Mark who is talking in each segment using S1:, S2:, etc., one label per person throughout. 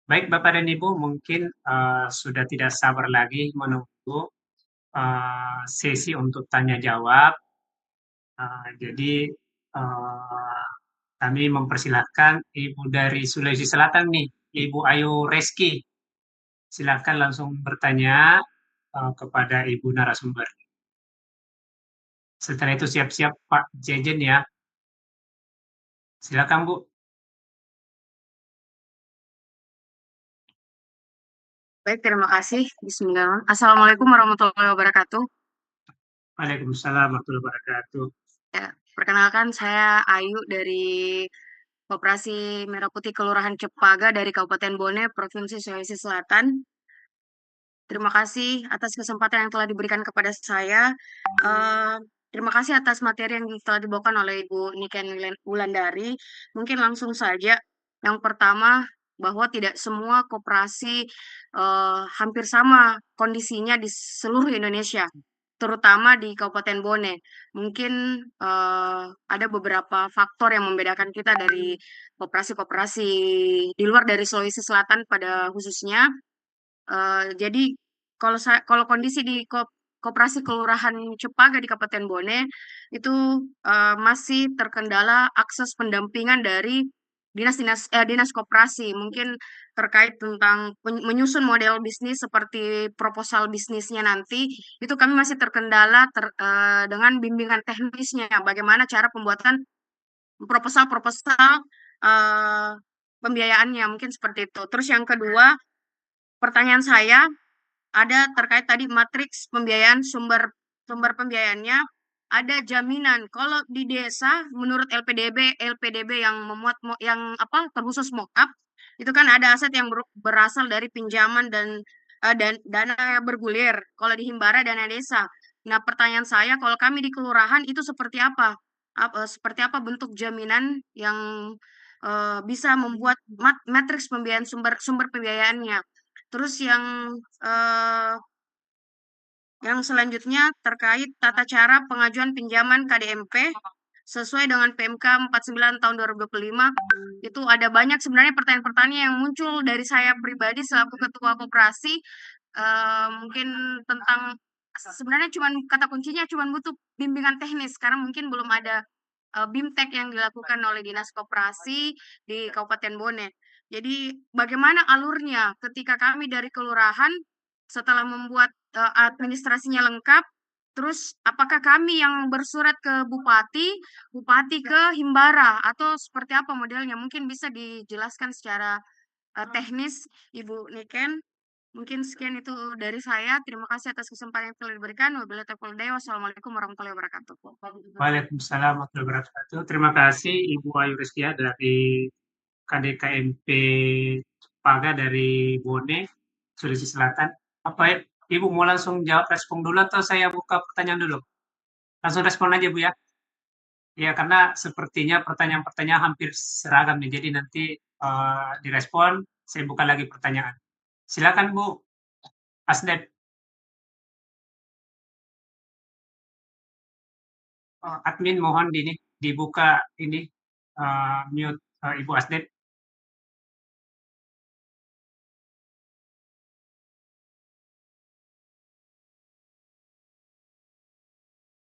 S1: Baik Bapak dan Ibu, mungkin sudah tidak sabar lagi menunggu sesi untuk tanya jawab. Jadi eh, kami mempersilahkan Ibu dari Sulawesi Selatan nih, Ibu Ayu Reski. Silakan langsung bertanya kepada Ibu narasumber. Setelah itu siap-siap Pak Jejen ya. Silakan Bu.
S2: Baik, terima kasih. Bismillah. Assalamualaikum warahmatullahi wabarakatuh.
S1: Waalaikumsalam warahmatullahi wabarakatuh.
S2: Ya, perkenalkan saya Ayu dari Koperasi Merah Putih Kelurahan Cepaga dari Kabupaten Bone, Provinsi Sulawesi Selatan. Terima kasih atas kesempatan yang telah diberikan kepada saya. Eh, Terima kasih atas materi yang telah dibawakan oleh Ibu Niken Wulandari. Mungkin langsung saja. Yang pertama, bahwa tidak semua koperasi hampir sama kondisinya di seluruh Indonesia, terutama di Kabupaten Bone. Mungkin ada beberapa faktor yang membedakan kita dari koperasi-koperasi di luar dari Sulawesi Selatan pada khususnya. Jadi kalau kondisi di Koperasi Kelurahan Cepaga di Kabupaten Bone itu masih terkendala akses pendampingan dari dinas koperasi, mungkin terkait tentang menyusun model bisnis seperti proposal bisnisnya nanti itu kami masih terkendala dengan bimbingan teknisnya, bagaimana cara pembuatan proposal-proposal eh, pembiayaannya, mungkin seperti itu. Terus yang kedua, pertanyaan saya ada terkait tadi matriks pembiayaan, sumber sumber pembiayaannya, ada jaminan kalau di desa menurut LPDB yang memuat yang apa terkhusus mock-up itu kan ada aset yang berasal dari pinjaman dan dana bergulir. Kalau di Himbara dana desa. Nah, pertanyaan saya kalau kami di kelurahan itu seperti apa? Seperti apa bentuk jaminan yang bisa membuat matriks pembiayaan sumber pembiayaannya. Terus eh, yang selanjutnya terkait tata cara pengajuan pinjaman KDMP sesuai dengan PMK 49 tahun 2025. Itu ada banyak sebenarnya pertanyaan-pertanyaan yang muncul dari saya pribadi selaku ketua koperasi. Mungkin tentang sebenarnya cuman kata kuncinya cuman butuh bimbingan teknis karena mungkin belum ada BIMTEK yang dilakukan oleh Dinas Koperasi di Kabupaten Bone. Jadi bagaimana alurnya ketika kami dari kelurahan setelah membuat administrasinya lengkap, terus apakah kami yang bersurat ke bupati, bupati ke Himbara atau seperti apa modelnya? Mungkin bisa dijelaskan secara teknis, Ibu Niken. Mungkin sekian itu dari saya. Terima kasih atas kesempatan yang telah diberikan. Wabillahi taufiq wal hidayah. Wassalamualaikum warahmatullahi wabarakatuh.
S1: Waalaikumsalam warahmatullahi wabarakatuh. Terima kasih Ibu Ayu Reskia dari KDKMP Paga dari Bone, Sulawesi Selatan. Apa ya, Ibu mau langsung jawab respon dulu atau saya buka pertanyaan dulu? Langsung respon aja Bu ya. Ya karena sepertinya pertanyaan-pertanyaan hampir seragam nih. Jadi nanti direspon, saya buka lagi pertanyaan. Silakan Bu, Asdep. Admin mohon dibuka ini mute Ibu Asdep.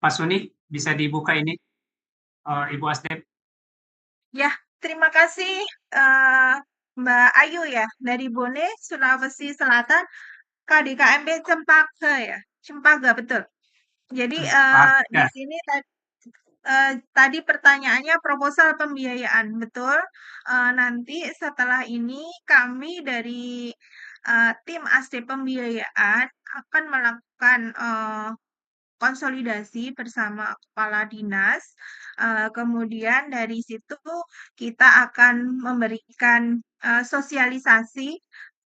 S1: Pak Suni bisa dibuka ini Ibu Asdep.
S3: Ya, terima kasih eh, Mbak Ayu ya dari Bone, Sulawesi Selatan, KDKMP Cempaka ya, Cempaka betul. Jadi di
S1: Paga.
S3: sini tadi pertanyaannya proposal pembiayaan betul. Nanti setelah ini kami dari tim ASD pembiayaan akan melakukan konsolidasi bersama kepala dinas. Kemudian dari situ kita akan memberikan sosialisasi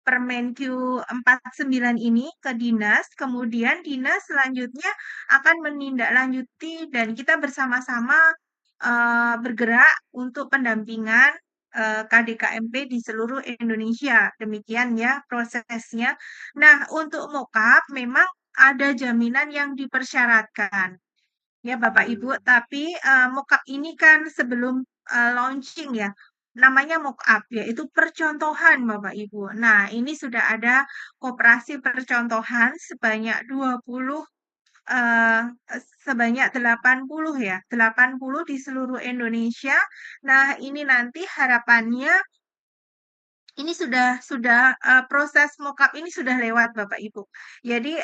S3: Permenq 49 ini ke dinas, kemudian dinas selanjutnya akan menindaklanjuti dan kita bersama-sama bergerak untuk pendampingan KDKMP di seluruh Indonesia. Demikian ya prosesnya. Nah, untuk mokap memang ada jaminan yang dipersyaratkan. Ya, Bapak Ibu, tapi mokap ini kan sebelum launching ya. namanya mock-up, yaitu percontohan Bapak Ibu. Nah, ini sudah ada koperasi percontohan sebanyak 20, eee, sebanyak 80 ya, 80 di seluruh Indonesia. Nah, ini nanti harapannya ini proses mock-up ini sudah lewat Bapak Ibu. Jadi,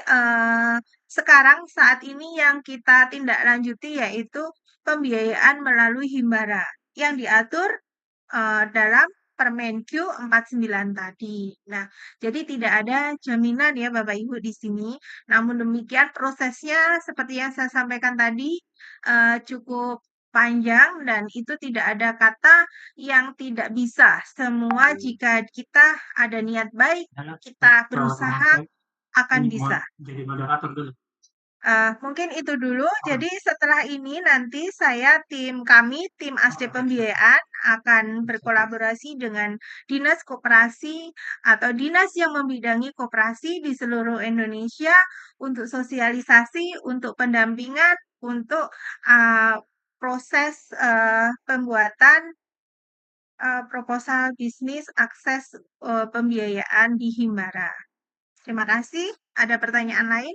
S3: sekarang saat ini yang kita tindak lanjuti yaitu pembiayaan melalui Himbara yang diatur, dalam Permenq 49 tadi. Nah, jadi tidak ada jaminan ya Bapak Ibu di sini, namun demikian prosesnya seperti yang saya sampaikan tadi, cukup panjang dan itu tidak ada kata yang tidak bisa. Semua jika kita ada niat baik, kita berusaha akan bisa.
S1: Jadi moderator dulu.
S3: Mungkin itu dulu. Jadi setelah ini nanti tim ASD Pembiayaan akan berkolaborasi dengan dinas koperasi atau dinas yang membidangi koperasi di seluruh Indonesia untuk sosialisasi, untuk pendampingan, untuk proses pembuatan proposal bisnis akses pembiayaan di Himbara. Terima kasih. Ada pertanyaan lain?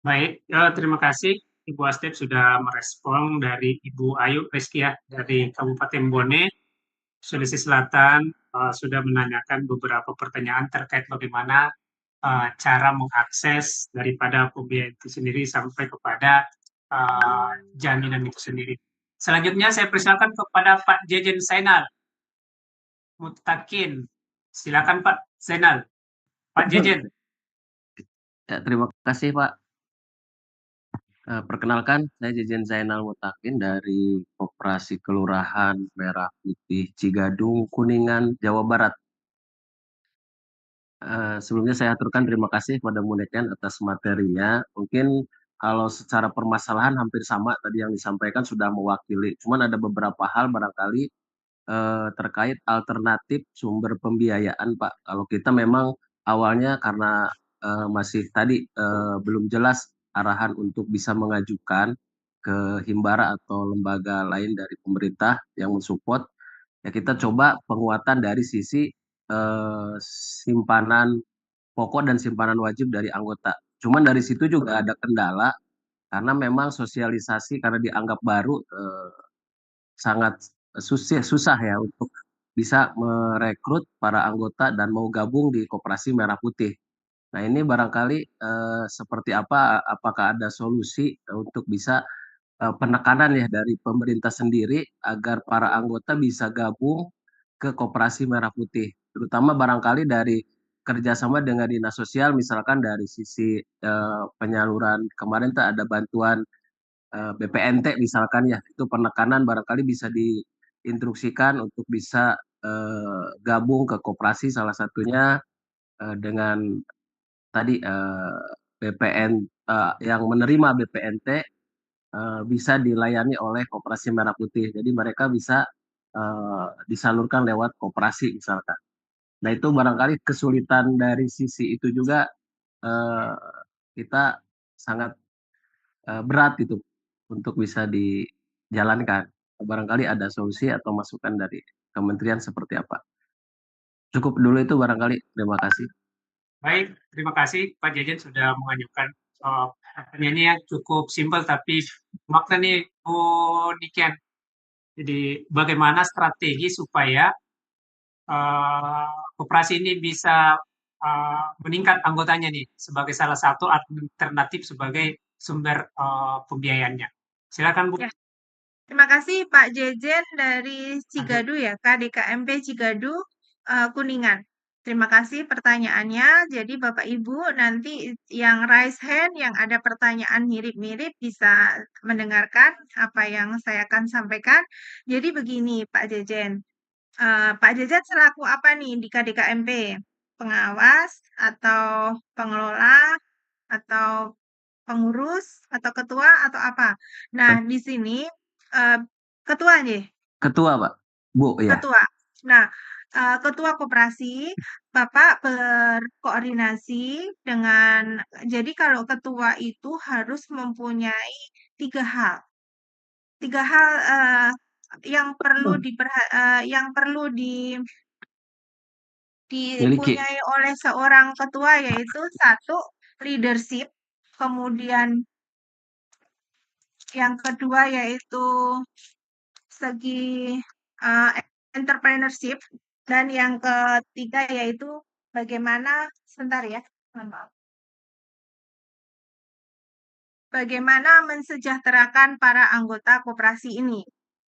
S1: Baik, terima kasih Ibu Astep sudah merespon dari Ibu Ayu Reskia dari Kabupaten Bone, Sulawesi Selatan, sudah menanyakan beberapa pertanyaan terkait bagaimana cara mengakses daripada pembiayaan itu sendiri sampai kepada jaminan itu sendiri. Selanjutnya saya persilakan kepada Pak Jejen Zainal Mutakin. Silakan Pak Zainal. Pak Jejen.
S4: Ya, terima kasih Pak. Perkenalkan, saya Jejen Zainal Mutakin dari Koperasi Kelurahan Merah Putih Cigadung, Kuningan, Jawa Barat. Sebelumnya saya aturkan terima kasih pada Muneken atas materinya. Mungkin kalau secara permasalahan hampir sama tadi yang disampaikan sudah mewakili. Cuman ada beberapa hal barangkali terkait alternatif sumber pembiayaan Pak. Kalau kita memang awalnya karena masih tadi belum jelas arahan untuk bisa mengajukan ke Himbara atau lembaga lain dari pemerintah yang mensupport, ya kita coba penguatan dari sisi simpanan pokok dan simpanan wajib dari anggota. Cuman dari situ juga ada kendala karena memang sosialisasi karena dianggap baru sangat susah ya untuk bisa merekrut para anggota dan mau gabung di Koperasi Merah Putih. Nah ini barangkali seperti apa, apakah ada solusi untuk bisa penekanan ya dari pemerintah sendiri agar para anggota bisa gabung ke Koperasi Merah Putih, terutama barangkali dari kerjasama dengan dinas sosial, misalkan dari sisi penyaluran kemarin tuh ada bantuan BPNT misalkan ya, itu penekanan barangkali bisa diinstruksikan untuk bisa gabung ke koperasi salah satunya dengan tadi BPN yang menerima BPNT bisa dilayani oleh Koperasi Merah Putih. Jadi mereka bisa disalurkan lewat koperasi misalkan. Nah itu barangkali kesulitan dari sisi itu juga eh, kita sangat berat itu untuk bisa dijalankan. Barangkali ada solusi atau masukan dari kementerian seperti apa. Cukup dulu itu barangkali. Terima kasih.
S1: Baik, terima kasih Pak Jejen sudah mengajukan pertanyaannya yang cukup simpel tapi makna nih Bu Niken. Jadi bagaimana strategi supaya koperasi ini bisa meningkat anggotanya nih sebagai salah satu alternatif sebagai sumber pembiayaannya. Silakan Bu.
S3: Ya. Terima kasih Pak Jejen dari Cigadu ya, KDKMP Cigadu, Kuningan. Terima kasih pertanyaannya. Jadi Bapak Ibu nanti yang raise hand, yang ada pertanyaan mirip-mirip bisa mendengarkan apa yang saya akan sampaikan. Jadi begini Pak Jejen, Pak Jejen selaku apa nih di KDKMP? Pengawas atau pengelola atau pengurus atau ketua atau apa? Nah di sini ketua nih,
S4: Ketua Pak, Bu ya.
S3: ketua. Nah, ketua koperasi, Bapak berkoordinasi dengan, jadi kalau ketua itu harus mempunyai 3 hal. 3 hal yang perlu
S4: Miliki.
S3: dipunyai oleh seorang ketua, yaitu satu, leadership, kemudian yang kedua yaitu segi entrepreneurship, dan yang ketiga yaitu bagaimana, sebentar ya, mohon maaf. Bagaimana mensejahterakan para anggota koperasi ini.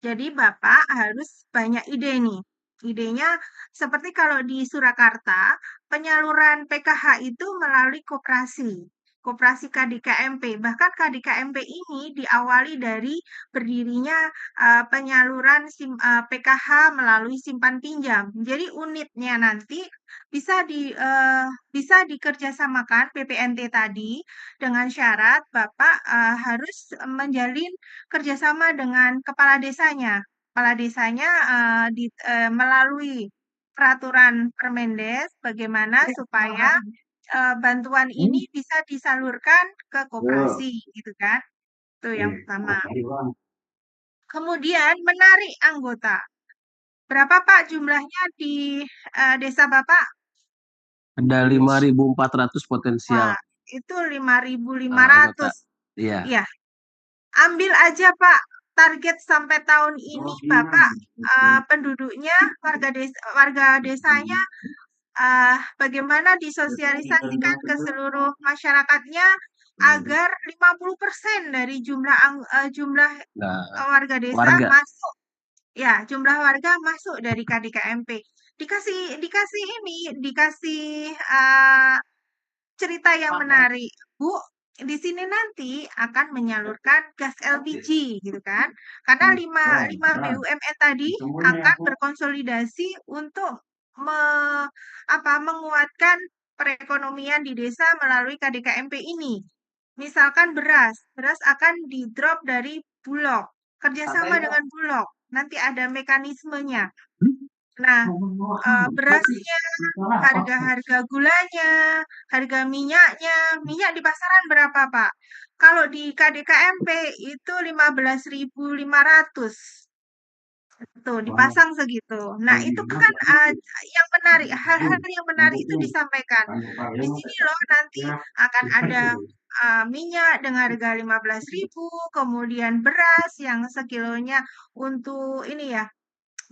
S3: Jadi Bapak harus banyak ide nih. Idenya seperti kalau di Surakarta, penyaluran PKH itu melalui koperasi KDKMP. Bahkan KDKMP ini diawali dari berdirinya penyaluran PKH melalui simpan pinjam. Jadi unitnya nanti bisa dikerjasamakan PPNT tadi, dengan syarat Bapak harus menjalin kerjasama dengan kepala desanya. Kepala desanya melalui peraturan Permendes bagaimana supaya bantuan ini bisa disalurkan ke koperasi, gitu kan? Itu yang pertama. Kemudian menarik anggota. Berapa Pak jumlahnya di desa Bapak?
S4: Ada 5.400 potensial.
S3: Wah, itu 5.500.
S4: Iya.
S3: Iya. Ambil aja Pak, target sampai tahun ini Bapak penduduknya, warga desanya bagaimana disosialisasikan ke seluruh masyarakatnya agar 50% dari jumlah warga desa masuk. Ya, jumlah warga masuk dari KDKMP. Dikasih cerita yang menarik, Bu. Di sini nanti akan menyalurkan gas LPG, gitu kan? Karena 5 BUMN tadi akan berkonsolidasi untuk menguatkan perekonomian di desa melalui KDKMP ini. Misalkan beras akan di-drop dari Bulog, kerjasama dengan Bulog, nanti ada mekanismenya. Nah, berasnya, harga gulanya, harga minyaknya, minyak di pasaran berapa Pak? Kalau di KDKMP itu 15.500. Tuh, dipasang segitu. Nah, itu kan yang menarik, hal-hal yang menarik itu disampaikan. Di sini loh nanti akan ada minyak dengan harga 15.000, kemudian beras yang sekilonya untuk ini ya,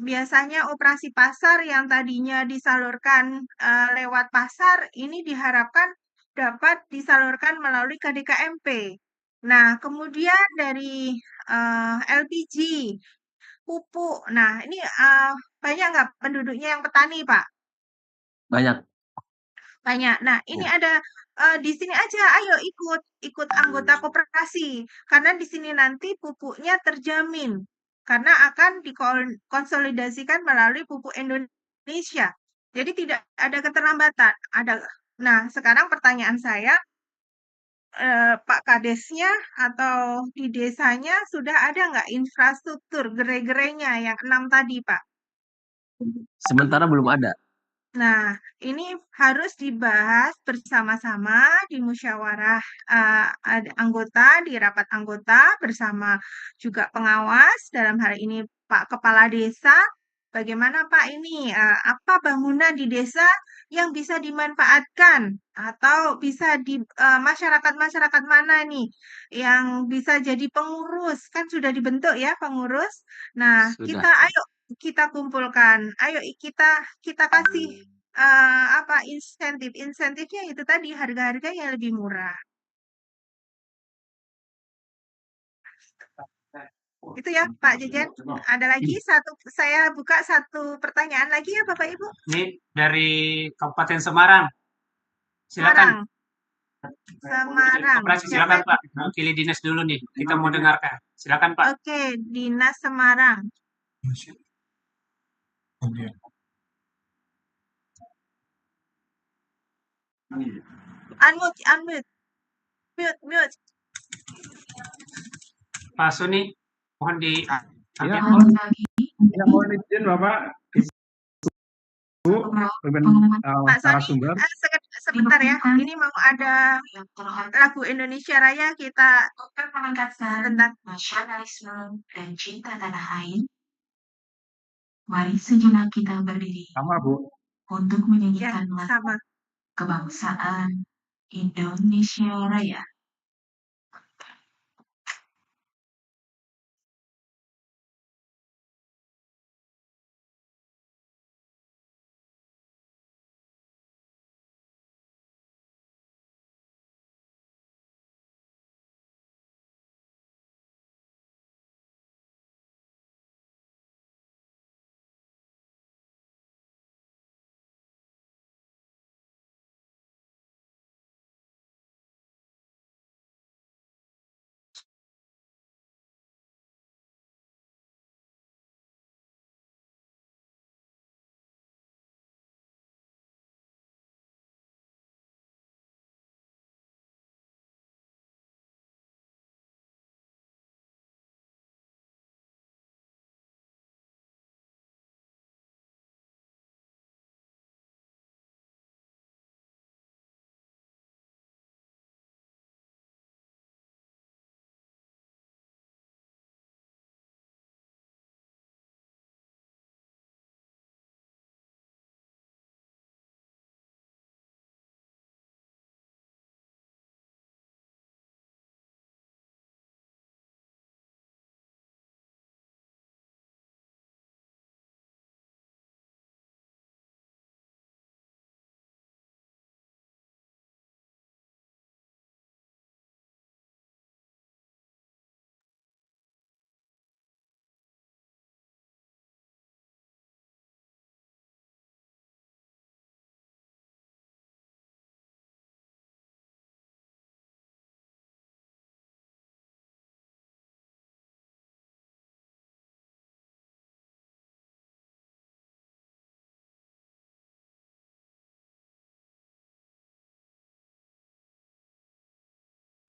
S3: biasanya operasi pasar yang tadinya disalurkan lewat pasar, ini diharapkan dapat disalurkan melalui KDKMP. Nah, kemudian dari LPG, pupuk. Nah, ini banyak nggak penduduknya yang petani, Pak?
S4: Banyak.
S3: Banyak. Nah, ini ada di sini aja, ayo ikut anggota koperasi. Karena di sini nanti pupuknya terjamin. Karena akan dikonsolidasikan melalui pupuk Indonesia. Jadi tidak ada keterlambatan. Nah, sekarang pertanyaan saya, Pak Kadesnya atau di desanya sudah ada nggak infrastruktur gerai-gerainya yang 6 tadi, Pak?
S4: Sementara belum ada.
S3: Nah, ini harus dibahas bersama-sama di musyawarah anggota, di rapat anggota bersama juga pengawas, dalam hal ini Pak Kepala Desa. Bagaimana Pak ini, apa bangunan di desa yang bisa dimanfaatkan atau bisa di masyarakat-masyarakat mana nih yang bisa jadi pengurus, kan sudah dibentuk ya pengurus. Nah,
S4: Sudah.
S3: ayo kita kumpulkan, ayo kita kasih insentifnya itu tadi, harga-harga yang lebih murah. Itu ya Pak Jejen. Ada lagi saya buka satu pertanyaan lagi ya Bapak Ibu.
S1: Ini dari Kabupaten Semarang. Silakan.
S3: Semarang.
S1: Koperasi, silakan Pak. Pilih dinas dulu nih. Kita mau dengarkan. Silakan Pak.
S3: Oke, Dinas Semarang. Unmute. Mute.
S1: Pak Suni, mohon di
S5: Ya, mohon izin Bapak, Ibu,
S3: Pak Soni,
S5: narasumber.
S3: sebentar ya. Ini mau ada lagu Indonesia Raya, kita
S6: Untuk meningkatkan
S3: sebentar.
S6: nasionalisme dan cinta tanah air, Mari sejenak kita berdiri
S5: Sama, Bu.
S6: untuk
S3: Ya,
S6: menyanyikan lagu
S3: sama.
S6: kebangsaan Indonesia Raya.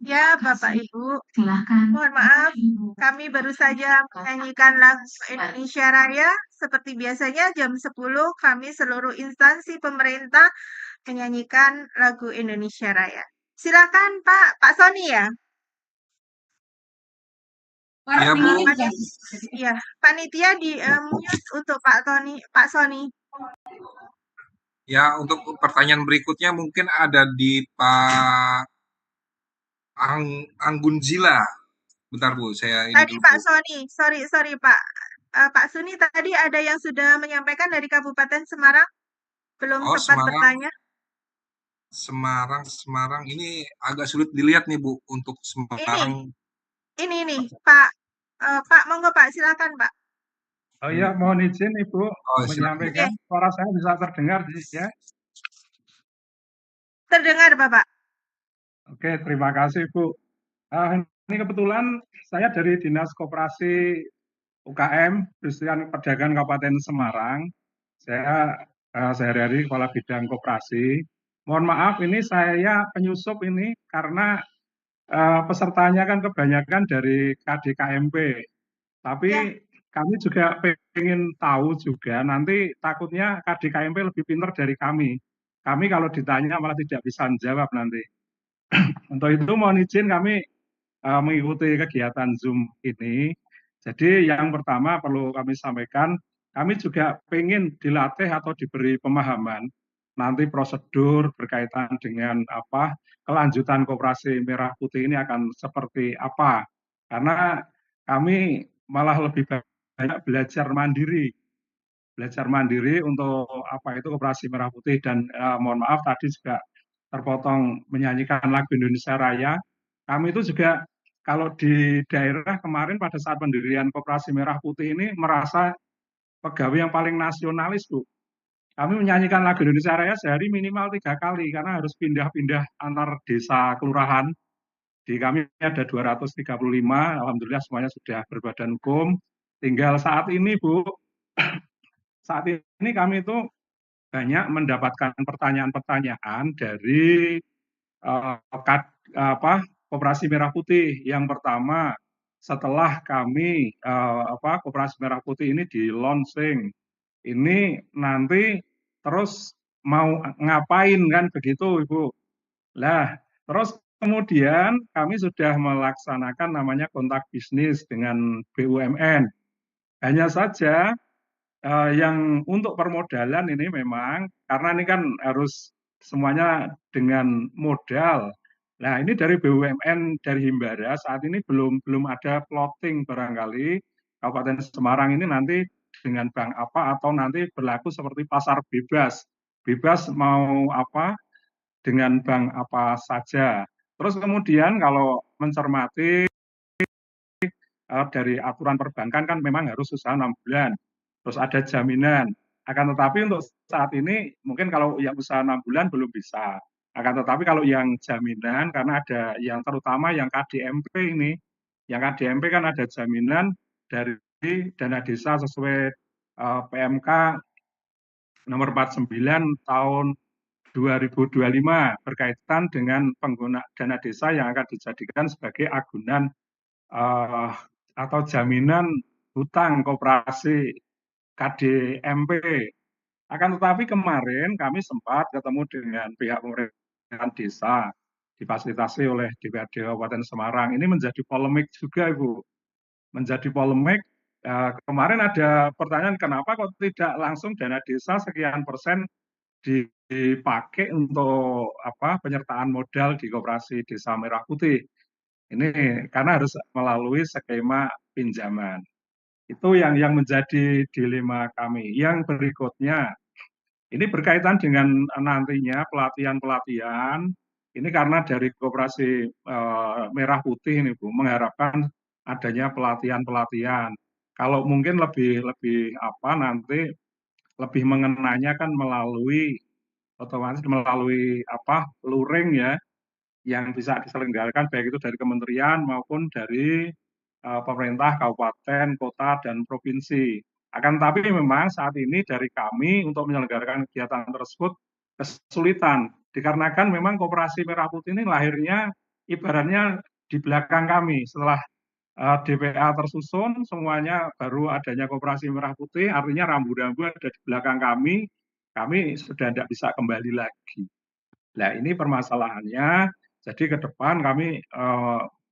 S3: Ya, Bapak Ibu,
S6: Silakan.
S3: mohon maaf, kami baru saja menyanyikan lagu Indonesia Raya. Seperti biasanya jam 10 kami seluruh instansi pemerintah menyanyikan lagu Indonesia Raya. Silakan Pak Sony ya.
S7: Iya, Bu.
S3: Ya, panitia di mute untuk Pak Sony.
S7: Ya, untuk pertanyaan berikutnya mungkin ada di Pak Anggun Zila. Bentar, Bu, saya ini
S3: Tadi
S7: dulu,
S3: Pak
S7: Bu.
S3: Sony, sorry Pak. Pak Suni tadi ada yang sudah menyampaikan dari Kabupaten Semarang, belum
S7: Oh,
S3: sempat bertanya.
S7: Semarang. Ini agak sulit dilihat nih, Bu, untuk Semarang.
S3: Ini, Pak. Pak, monggo Pak, silakan Pak.
S5: Oh iya, mohon izin Ibu
S7: silakan.
S5: menyampaikan suara saya bisa terdengar ya.
S3: Terdengar Bapak.
S5: Oke, terima kasih Bu. Ini kebetulan saya dari Dinas Koperasi UKM, Perindustrian Perdagangan Kabupaten Semarang. Saya sehari-hari kepala bidang koperasi. Mohon maaf, ini saya penyusup ini karena pesertanya kan kebanyakan dari KDKMP. Tapi kami juga pengen tahu juga, nanti takutnya KDKMP lebih pintar dari kami. Kami kalau ditanya malah tidak bisa menjawab nanti. Untuk itu mohon izin kami mengikuti kegiatan Zoom ini. Jadi yang pertama perlu kami sampaikan, kami juga pengen dilatih atau diberi pemahaman nanti prosedur berkaitan dengan kelanjutan Koperasi Merah Putih ini akan seperti apa. Karena kami malah lebih banyak belajar mandiri untuk Koperasi Merah Putih, dan mohon maaf tadi juga terpotong menyanyikan lagu Indonesia Raya. Kami itu juga kalau di daerah kemarin pada saat pendirian Koperasi Merah Putih ini merasa pegawai yang paling nasionalis, Bu. Kami menyanyikan lagu Indonesia Raya sehari minimal 3 kali karena harus pindah-pindah antar desa kelurahan. Di kami ada 235, alhamdulillah semuanya sudah berbadan hukum. Tinggal saat ini, Bu, saat ini kami itu banyak mendapatkan pertanyaan-pertanyaan dari Koperasi Merah Putih. Yang pertama, setelah kami Koperasi Merah Putih ini di launching, ini nanti terus mau ngapain kan begitu, Ibu. Lah, terus kemudian kami sudah melaksanakan namanya kontak bisnis dengan BUMN. Hanya saja Yang untuk permodalan ini memang karena ini kan harus semuanya dengan modal. Nah, ini dari BUMN dari Himbara saat ini belum ada plotting barangkali Kabupaten Semarang ini nanti dengan bank apa atau nanti berlaku seperti pasar bebas. Bebas mau apa dengan bank apa saja. Terus kemudian kalau mencermati dari aturan perbankan kan memang harus usaha 6 bulan. Terus ada jaminan. Akan tetapi untuk saat ini mungkin kalau yang usaha 6 bulan belum bisa. Akan tetapi kalau yang jaminan karena ada yang terutama yang KDMP ini, yang KDMP kan ada jaminan dari dana desa sesuai PMK nomor 49 tahun 2025 berkaitan dengan pengguna dana desa yang akan dijadikan sebagai agunan uh, atau jaminan hutang koperasi KDMP. Akan tetapi kemarin kami sempat ketemu dengan pihak pemerintahan desa difasilitasi oleh DPRD Kabupaten Semarang. Ini menjadi polemik juga, Ibu. Menjadi polemik. Kemarin ada pertanyaan kenapa kok tidak langsung dana desa sekian persen dipakai untuk apa penyertaan modal di koperasi Desa Merah Putih. Ini karena harus melalui skema pinjaman. Itu yang menjadi dilema kami. Yang berikutnya, ini berkaitan dengan nantinya pelatihan-pelatihan. Ini karena dari Koperasi Merah Putih ini Bu, mengharapkan adanya pelatihan-pelatihan. Kalau mungkin lebih apa nanti lebih mengenanya kan melalui otomatis melalui apa luring ya yang bisa diselenggarakan baik itu dari kementerian maupun dari pemerintah kabupaten, kota, dan provinsi. Akan tetapi memang saat ini dari kami untuk menyelenggarakan kegiatan tersebut kesulitan dikarenakan memang Koperasi Merah Putih ini lahirnya ibaratnya di belakang kami setelah DPA tersusun semuanya baru adanya Koperasi Merah Putih artinya rambu-rambu ada di belakang kami sudah tidak bisa kembali lagi. Nah ini permasalahannya, jadi ke depan kami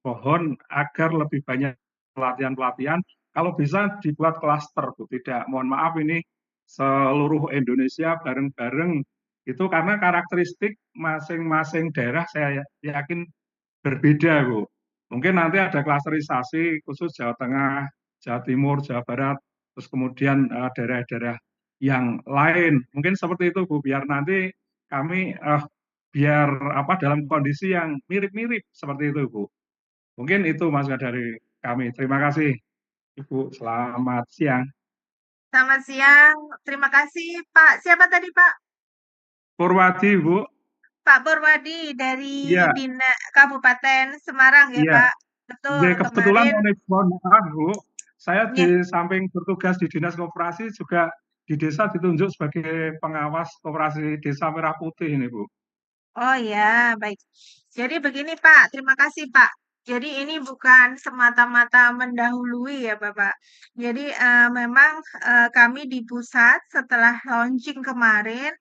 S5: mohon agar lebih banyak pelatihan-pelatihan, kalau bisa dibuat klaster, Bu. Tidak, mohon maaf ini seluruh Indonesia bareng-bareng, itu karena karakteristik masing-masing daerah saya yakin berbeda, Bu. Mungkin nanti ada klasterisasi khusus Jawa Tengah, Jawa Timur, Jawa Barat, terus kemudian daerah-daerah yang lain. Mungkin seperti itu, Bu, biar nanti kami biar apa dalam kondisi yang mirip-mirip seperti itu, Bu. Mungkin itu Mas dari kami. Terima kasih, Ibu. Selamat siang.
S3: Selamat siang. Terima kasih, Pak. Siapa tadi, Pak?
S5: Purwadi, Bu.
S3: Pak Purwadi dari
S5: Iya,
S3: Kabupaten Semarang ya,
S5: iya.
S3: Pak. Betul,
S5: Kebetulan
S3: kemarin.
S5: mohon maaf, Bu. Saya
S3: Ya.
S5: di samping bertugas di Dinas Koperasi juga di desa ditunjuk sebagai pengawas Koperasi Desa Merah Putih ini, Bu.
S3: Oh ya, baik. Jadi begini Pak, terima kasih Pak. Jadi ini bukan semata-mata mendahului ya Bapak. Jadi memang kami di pusat setelah launching kemarin,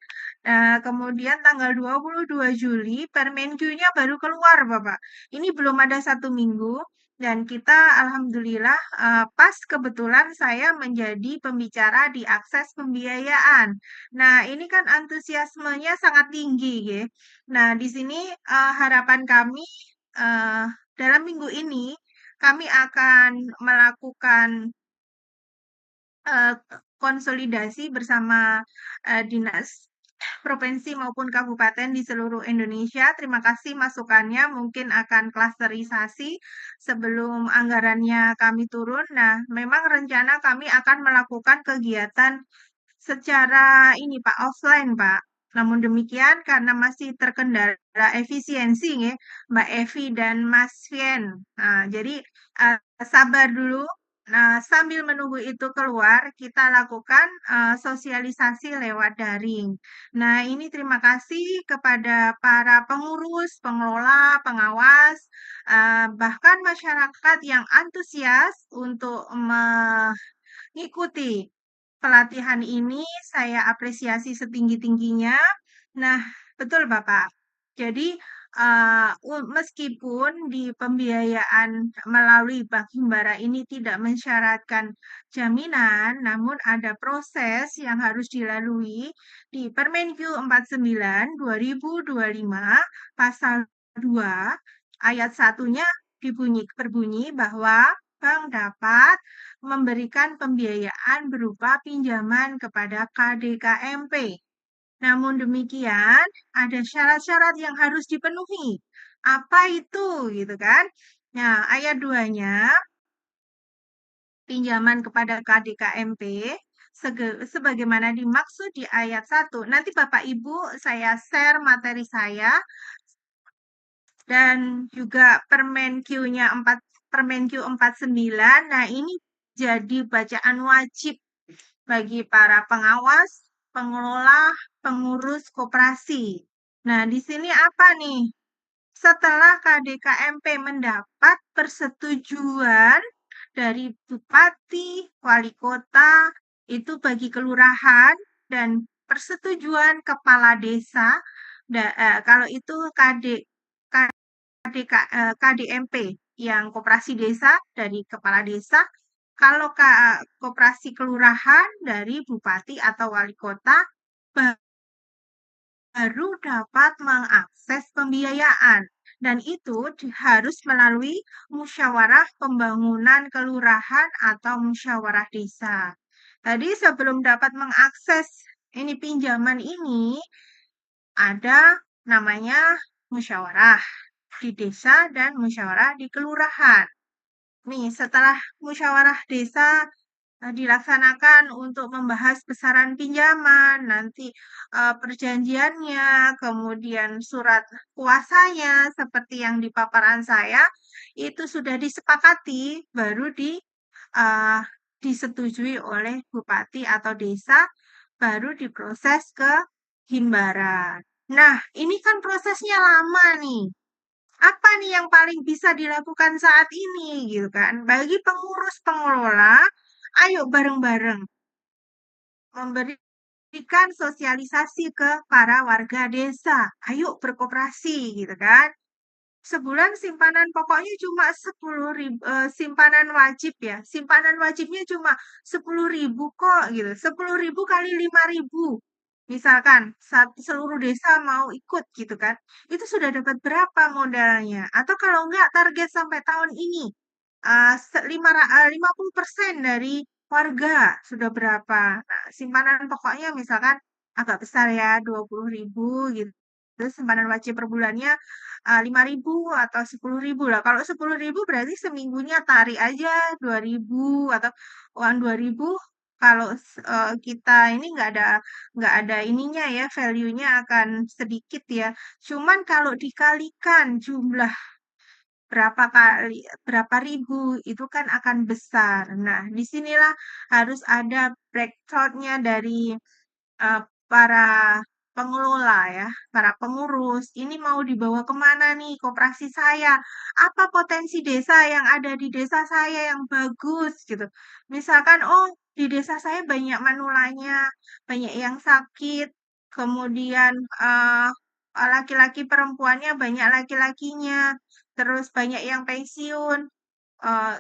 S3: kemudian tanggal 22 Juli Permenq-nya baru keluar Bapak. Ini belum ada 1 minggu. Dan kita alhamdulillah pas kebetulan saya menjadi pembicara di akses pembiayaan. Nah, ini kan antusiasmenya sangat tinggi, ya. Nah, di sini harapan kami eh, dalam minggu ini kami akan melakukan eh, konsolidasi bersama dinas provinsi maupun kabupaten di seluruh Indonesia. Terima kasih masukannya, mungkin akan klasterisasi sebelum anggarannya kami turun. Nah, memang rencana kami akan melakukan kegiatan secara ini Pak, offline Pak. Namun demikian karena masih terkendala efisiensi ya, Mbak Evi dan Mas Fien. Nah, jadi sabar dulu. Nah, sambil menunggu itu keluar, kita lakukan sosialisasi lewat daring. Nah, ini terima kasih kepada para pengurus, pengelola, pengawas, bahkan masyarakat yang antusias untuk mengikuti pelatihan ini saya apresiasi setinggi-tingginya. Nah, betul Bapak. Jadi meskipun di pembiayaan melalui bank himbara ini tidak mensyaratkan jaminan, namun ada proses yang harus dilalui di Permenkyu 49 2025 pasal 2 ayat 1-nya berbunyi bahwa bank dapat memberikan pembiayaan berupa pinjaman kepada KDKMP. Namun demikian, ada syarat-syarat yang harus dipenuhi. Apa itu, gitu kan? Nah, ayat 2-nya, pinjaman kepada KDKMP, sebagaimana dimaksud di ayat 1. Nanti Bapak Ibu saya share materi saya, dan juga Permenkyu 49. Nah, ini jadi bacaan wajib bagi para pengawas, pengelola, pengurus koperasi. Nah, di sini apa nih? Setelah KDKMP mendapat persetujuan dari bupati, wali kota, itu bagi kelurahan, dan persetujuan kepala desa, kalau itu KDMP yang koperasi desa dari kepala desa, kalau koperasi kelurahan dari bupati atau wali kota, baru dapat mengakses pembiayaan. Dan itu harus melalui musyawarah pembangunan kelurahan atau musyawarah desa. Tadi sebelum dapat mengakses ini pinjaman ini, ada namanya musyawarah di desa dan musyawarah di kelurahan. Nih, setelah musyawarah desa dilaksanakan untuk membahas besaran pinjaman, nanti perjanjiannya, kemudian surat kuasanya, seperti yang di paparan saya, itu sudah disepakati, baru disetujui oleh bupati atau desa, baru diproses ke Himbaran. Nah, ini kan prosesnya lama nih. Apa nih yang paling bisa dilakukan saat ini, gitu kan? Bagi pengurus pengelola, ayo bareng-bareng memberikan sosialisasi ke para warga desa. Ayo berkoperasi, gitu kan? Sebulan simpanan pokoknya cuma 10.000, simpanan wajib ya. Simpanan wajibnya cuma 10.000 kok gitu. 10.000 kali 5.000. Misalkan seluruh desa mau ikut gitu kan. Itu sudah dapat berapa modalnya? Atau kalau enggak target sampai tahun ini 50% dari warga sudah berapa. Nah, simpanan pokoknya misalkan agak besar ya, 20.000 gitu. Terus simpanan wajib per bulannya 5.000 atau 10.000 lah. Kalau 10.000 berarti seminggunya tarik aja 2.000 atau uang 2.000. Kalau kita ini nggak ada ininya ya, value-nya akan sedikit ya. Cuman kalau dikalikan jumlah berapa ribu itu kan akan besar. Nah, disinilah harus ada breakthrough-nya dari para pengelola ya, para pengurus. Ini mau dibawa kemana nih koperasi saya? Apa potensi desa yang ada di desa saya yang bagus gitu. Misalkan, oh di desa saya banyak manulanya, banyak yang sakit, kemudian laki-laki perempuannya banyak laki-lakinya, terus banyak yang pensiun.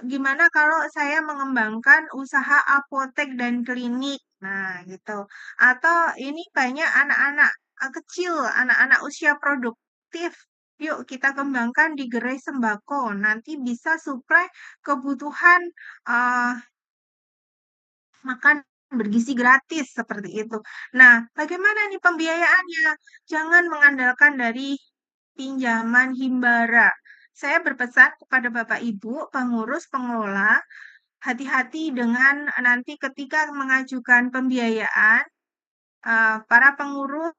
S3: Gimana kalau saya mengembangkan usaha apotek dan klinik? Nah, gitu. Atau ini banyak anak-anak kecil, anak-anak usia produktif. Yuk kita kembangkan di gerai sembako. Nanti bisa suplai kebutuhan uh, makan bergizi gratis seperti itu. Nah, bagaimana nih pembiayaannya? Jangan mengandalkan dari pinjaman himbara. Saya berpesan kepada Bapak Ibu, pengurus, pengelola, hati-hati dengan nanti ketika mengajukan pembiayaan, para pengurus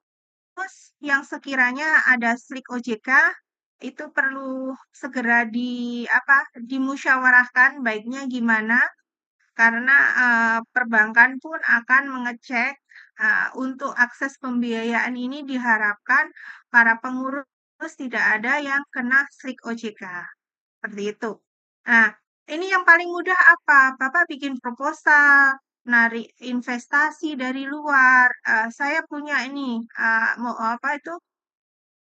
S3: yang sekiranya ada slik OJK itu perlu segera dimusyawarahkan baiknya gimana, karena perbankan pun akan mengecek untuk akses pembiayaan ini diharapkan para pengurus tidak ada yang kena slik OJK. Seperti itu. Nah, ini yang paling mudah apa? Bapak bikin proposal, narik investasi dari luar. Saya punya ini, mau apa itu?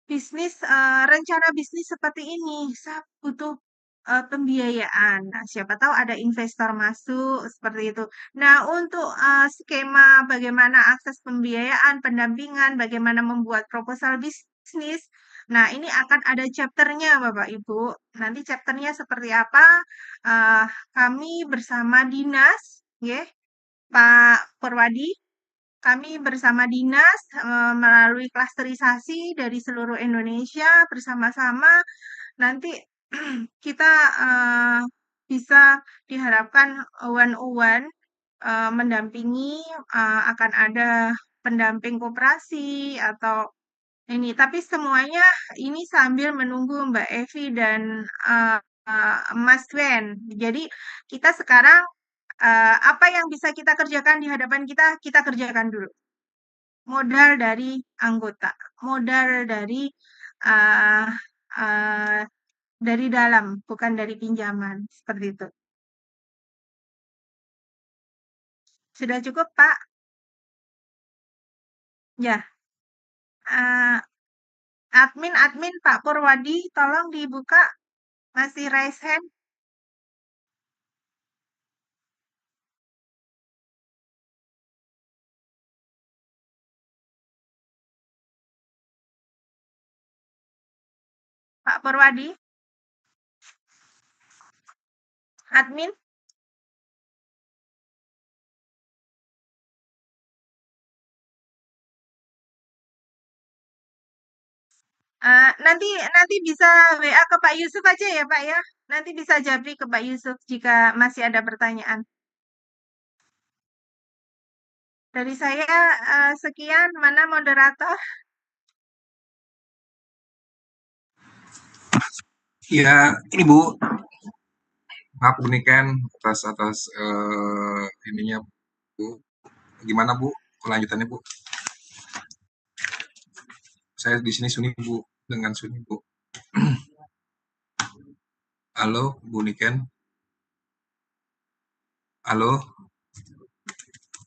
S3: bisnis, rencana bisnis seperti ini, saya butuh pembiayaan. Nah, siapa tahu ada investor masuk seperti itu. Nah, untuk skema bagaimana akses pembiayaan, pendampingan, bagaimana membuat proposal bisnis. Nah, ini akan ada chapternya, Bapak Ibu. Nanti chapternya seperti apa? eh, Kami bersama dinas, ya, Pak Purwadi, kami bersama dinas melalui klasterisasi dari seluruh Indonesia bersama-sama nanti kita bisa diharapkan one-on-one mendampingi, akan ada pendamping koperasi atau ini. Tapi semuanya ini sambil menunggu Mbak Evi dan Mas Gwen. Jadi kita sekarang apa yang bisa kita kerjakan di hadapan kita, kita kerjakan dulu. Modal dari anggota, modal uh, uh, dari dalam, bukan dari pinjaman, seperti itu. Sudah cukup, Pak? Ya. Admin Pak Purwadi, tolong dibuka. Masih raise hand. Pak Purwadi. Admin. Nanti bisa WA ke Pak Yusuf aja ya, Pak ya. Nanti bisa japri ke Pak Yusuf jika masih ada pertanyaan. Dari saya sekian, mana moderator?
S7: Iya, Ibu. Maaf Bu Niken atas ininya Bu. Gimana Bu? Kelanjutannya Bu? Saya di sini sunyi Bu, dengan sunyi Bu. Halo Bu Niken. Halo.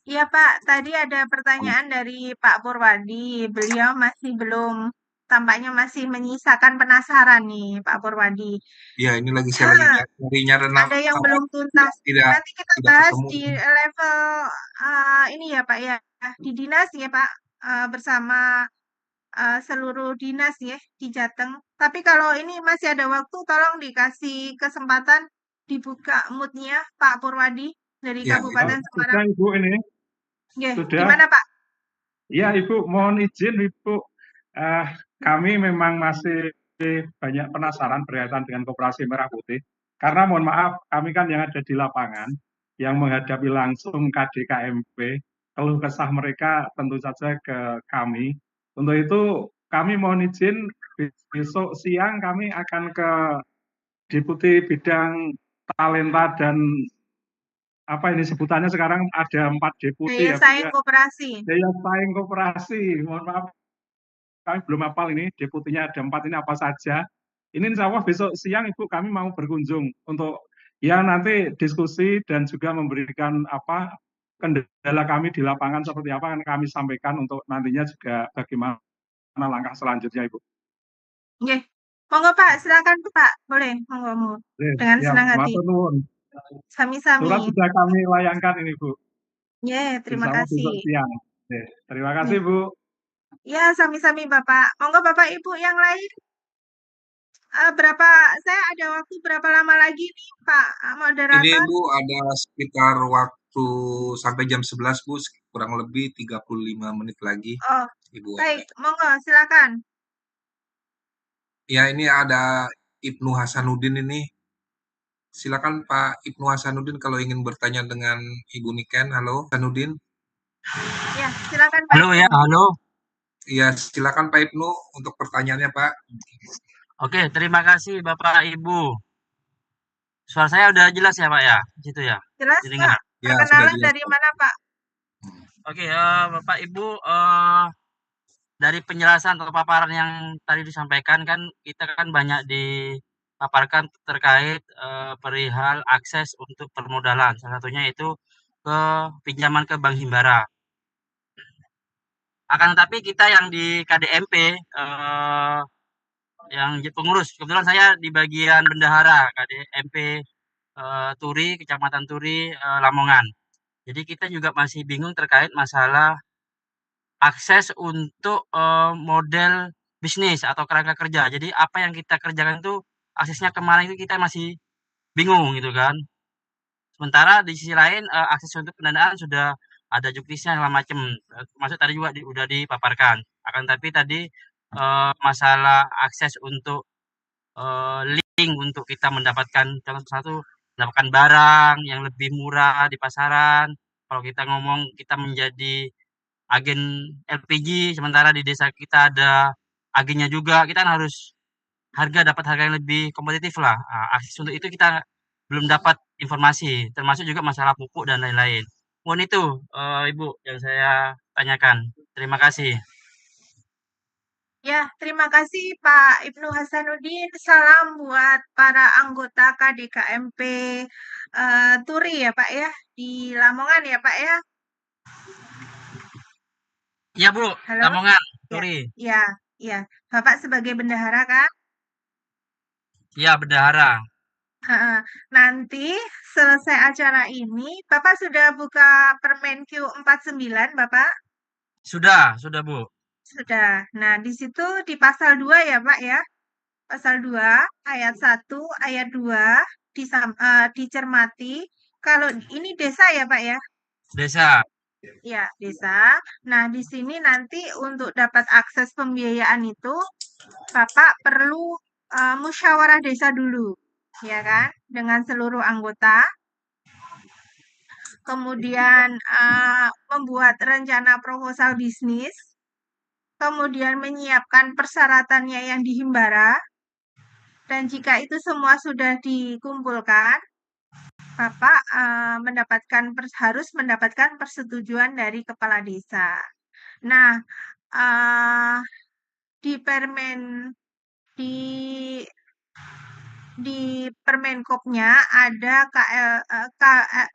S3: Iya Pak, tadi ada pertanyaan dari Pak Purwadi. Beliau masih belum, tampaknya masih menyisakan penasaran nih Pak Purwadi.
S7: Iya, ini lagi saya lagi nyari
S3: Ada yang belum tuntas.
S7: tidak
S3: Nanti kita bahas
S7: ketemu.
S3: di level ini ya Pak ya, di dinas ya Pak, bersama seluruh dinas ya di Jateng. Tapi kalau ini masih ada waktu, tolong dikasih kesempatan dibuka mood-nya Pak Purwadi dari
S7: Ya,
S3: Kabupaten
S5: Sudah
S3: Semarang.
S5: Ibu ini.
S3: Nggih,
S5: Sudah.
S3: gimana Pak?
S5: Ya Ibu, mohon izin Ibu. Kami memang masih banyak penasaran berkaitan dengan Koperasi Merah Putih. Karena mohon maaf, kami kan yang ada di lapangan, yang menghadapi langsung KDKMP, keluh kesah mereka tentu saja ke kami. Untuk itu kami mohon izin besok siang kami akan ke Deputi Bidang Talenta dan apa ini sebutannya sekarang ada 4 deputi
S3: Daya
S5: ya Bu
S3: saing
S5: ya.
S3: koperasi.
S5: Daya saing koperasi, mohon maaf kami belum hafal ini deputinya ada 4 ini apa saja. Ini insya Allah besok siang Ibu kami mau berkunjung untuk ya nanti diskusi dan juga memberikan apa kendala kami di lapangan seperti apa yang kami sampaikan untuk nantinya juga bagaimana langkah selanjutnya Ibu.
S3: Oke, monggo Pak, silakan Pak, boleh, monggo. Dengan
S5: Ya,
S3: senang hati.
S5: matur nuwun.
S3: Sami-sami.
S5: Surat sudah kami layangkan ini Bu.
S3: Ya, terima
S5: Insya Allah besok
S3: kasih.
S5: siang. Terima kasih Bu.
S3: Ya, sami-sami Bapak. Monggo Bapak Ibu yang lain. Saya ada waktu berapa lama lagi nih Pak
S7: Ini
S3: moderator?
S7: Bu ada sekitar waktu sampai jam 11 Bu, kurang lebih 35 menit lagi.
S3: Oh,
S7: Ibu
S3: baik,
S7: ada.
S3: monggo silakan.
S7: Ya, ini ada Ibnu Hasanuddin ini. Silakan Pak Ibnu Hasanuddin kalau ingin bertanya dengan Ibu Niken. Halo, Hasanuddin.
S3: Ya, silakan Pak.
S8: Halo ya, halo.
S7: Iya, silakan Pak Ibnu untuk pertanyaannya Pak.
S8: Oke, terima kasih Bapak Ibu. Suara saya udah jelas ya Pak ya? Situ ya?
S3: Jelas
S8: Didengar.
S3: Pak? Perkenalan dari mana Pak?
S8: Oke, Bapak Ibu, dari penjelasan atau paparan yang tadi disampaikan kan kita kan banyak dipaparkan terkait perihal akses untuk permodalan. Salah satunya itu ke pinjaman ke Bank Himbara. Akan tetapi kita yang di KDMP yang pengurus. Kebetulan saya di bagian bendahara KDMP Turi, Kecamatan Turi, Lamongan. Jadi kita juga masih bingung terkait masalah akses untuk model bisnis atau kerangka kerja. Jadi apa yang kita kerjakan itu aksesnya kemana itu kita masih bingung gitu kan. Sementara di sisi lain akses untuk pendanaan sudah ada juknisnya segala macam. Termasuk tadi juga udah dipaparkan. Akan tapi tadi masalah akses untuk link untuk kita mendapatkan contoh satu mendapatkan barang yang lebih murah di pasaran. Kalau kita ngomong kita menjadi agen LPG, sementara di desa kita ada agennya juga, kita kan harus dapat harga yang lebih kompetitif lah. Nah, akses untuk itu kita belum dapat informasi, termasuk juga masalah pupuk dan lain-lain. Mohon itu, Ibu, yang saya tanyakan. Terima kasih.
S3: Ya, terima kasih Pak Ibnu Hasanuddin. Salam buat para anggota KDKMP Turi ya Pak ya, di Lamongan ya Pak ya.
S8: Iya Bu,
S3: Halo?
S8: Lamongan,
S3: Ya,
S8: Turi.
S3: ya, ya. Bapak sebagai bendahara kan?
S8: Iya, bendahara.
S3: Nanti selesai acara ini, Bapak sudah buka Permenq 49, Bapak?
S8: Sudah Bu.
S3: Sudah. Nah, di situ di pasal 2 ya, Pak ya. Pasal 2 ayat 1, ayat 2 dicermati. Kalau ini desa ya, Pak ya?
S8: Desa.
S3: Ya, desa. Nah, di sini nanti untuk dapat akses pembiayaan itu Bapak perlu musyawarah desa dulu, ya kan? Dengan seluruh anggota. Kemudian membuat rencana proposal bisnis, kemudian menyiapkan persyaratannya yang di Himbara, dan jika itu semua sudah dikumpulkan, Bapak harus mendapatkan persetujuan dari kepala desa. Nah, di Permen di Permenkopnya ada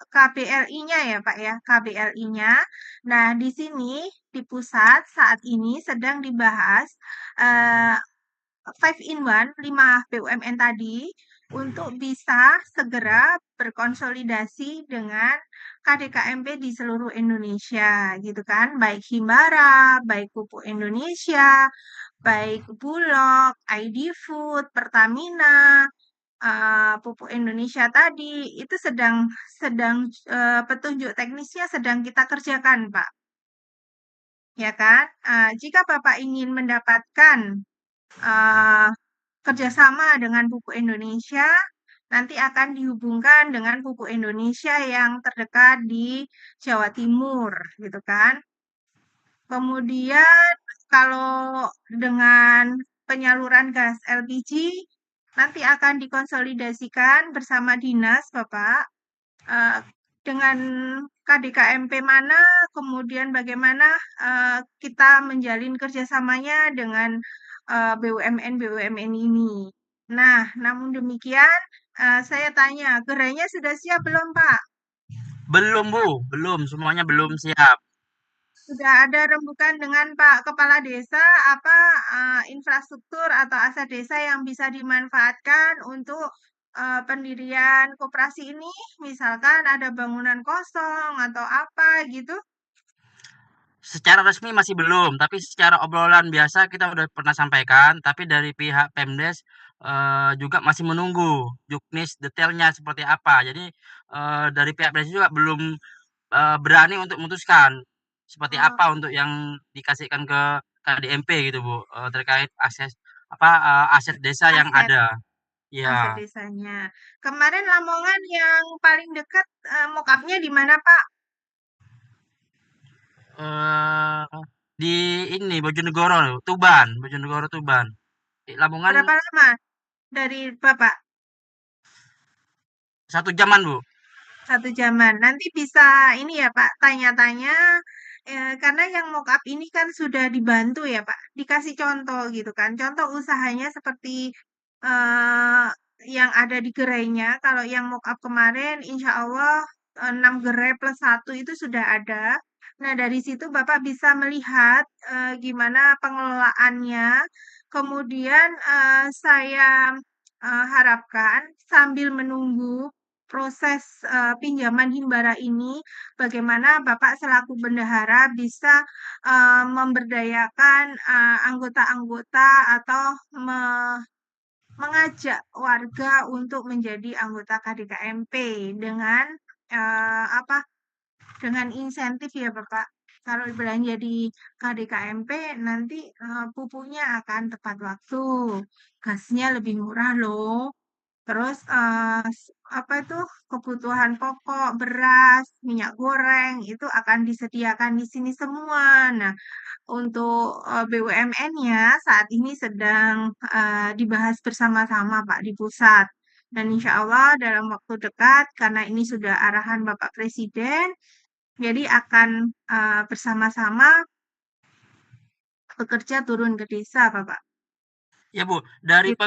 S3: KBLI-nya ya Pak ya, KBLI-nya. Nah, di sini di pusat saat ini sedang dibahas 5 in 1, 5 BUMN tadi untuk bisa segera berkonsolidasi dengan KDKMP di seluruh Indonesia gitu kan, baik Himbara, baik Pupuk Indonesia, baik Bulog, ID Food, Pertamina, Pupuk Indonesia tadi itu sedang petunjuk teknisnya sedang kita kerjakan, Pak. Ya kan? Jika Bapak ingin mendapatkan kerjasama dengan Pupuk Indonesia, nanti akan dihubungkan dengan Pupuk Indonesia yang terdekat di Jawa Timur, gitu kan? Kemudian kalau dengan penyaluran gas LPG nanti akan dikonsolidasikan bersama dinas Bapak dengan KDKMP mana, kemudian bagaimana kita menjalin kerjasamanya dengan BUMN-BUMN ini. Nah, namun demikian saya tanya, gerainya sudah siap belum Pak?
S8: Belum Bu, belum, semuanya belum siap.
S3: Sudah ada rembukan dengan Pak Kepala Desa apa infrastruktur atau aset desa yang bisa dimanfaatkan untuk pendirian koperasi ini, misalkan ada bangunan kosong atau apa gitu?
S8: Secara resmi masih belum, tapi secara obrolan biasa kita udah pernah sampaikan, tapi dari pihak Pemdes juga masih menunggu juknis detailnya seperti apa. Jadi dari pihak Pemdes juga belum berani untuk memutuskan seperti
S3: Oh,
S8: apa untuk yang dikasihkan ke KDMP gitu Bu, terkait akses aset desa yang
S3: aset
S8: ada.
S3: aset
S8: Iya,
S3: desanya. Kemarin Lamongan yang paling dekat mock-up-nya di mana Pak?
S8: di ini Bojonegoro, Bojonegoro Tuban. Di Lamongan
S3: Berapa lama dari Bapak?
S8: 1 jaman Bu.
S3: 1 jaman. Nanti bisa ini ya Pak, tanya-tanya, karena yang mock-up ini kan sudah dibantu ya Pak, dikasih contoh gitu kan, contoh usahanya seperti yang ada di gerainya. Kalau yang mock-up kemarin insya Allah 6 gerai plus 1 itu sudah ada. Nah, dari situ Bapak bisa melihat gimana pengelolaannya. Kemudian saya harapkan sambil menunggu proses pinjaman himbara ini, bagaimana Bapak selaku bendahara bisa memberdayakan anggota-anggota atau mengajak warga untuk menjadi anggota KDKMP dengan apa? Dengan insentif ya Bapak. Kalau belanja di KDKMP nanti pupuknya akan tepat waktu, gasnya lebih murah loh. Terus apa itu kebutuhan pokok, beras, minyak goreng itu akan disediakan di sini semua. Nah, untuk BUMN-nya saat ini sedang dibahas bersama-sama Pak di pusat. Dan insya Allah dalam waktu dekat, karena ini sudah arahan Bapak Presiden, jadi akan bersama-sama bekerja turun ke desa, Bapak.
S8: Ya Bu, dari
S3: Gitu.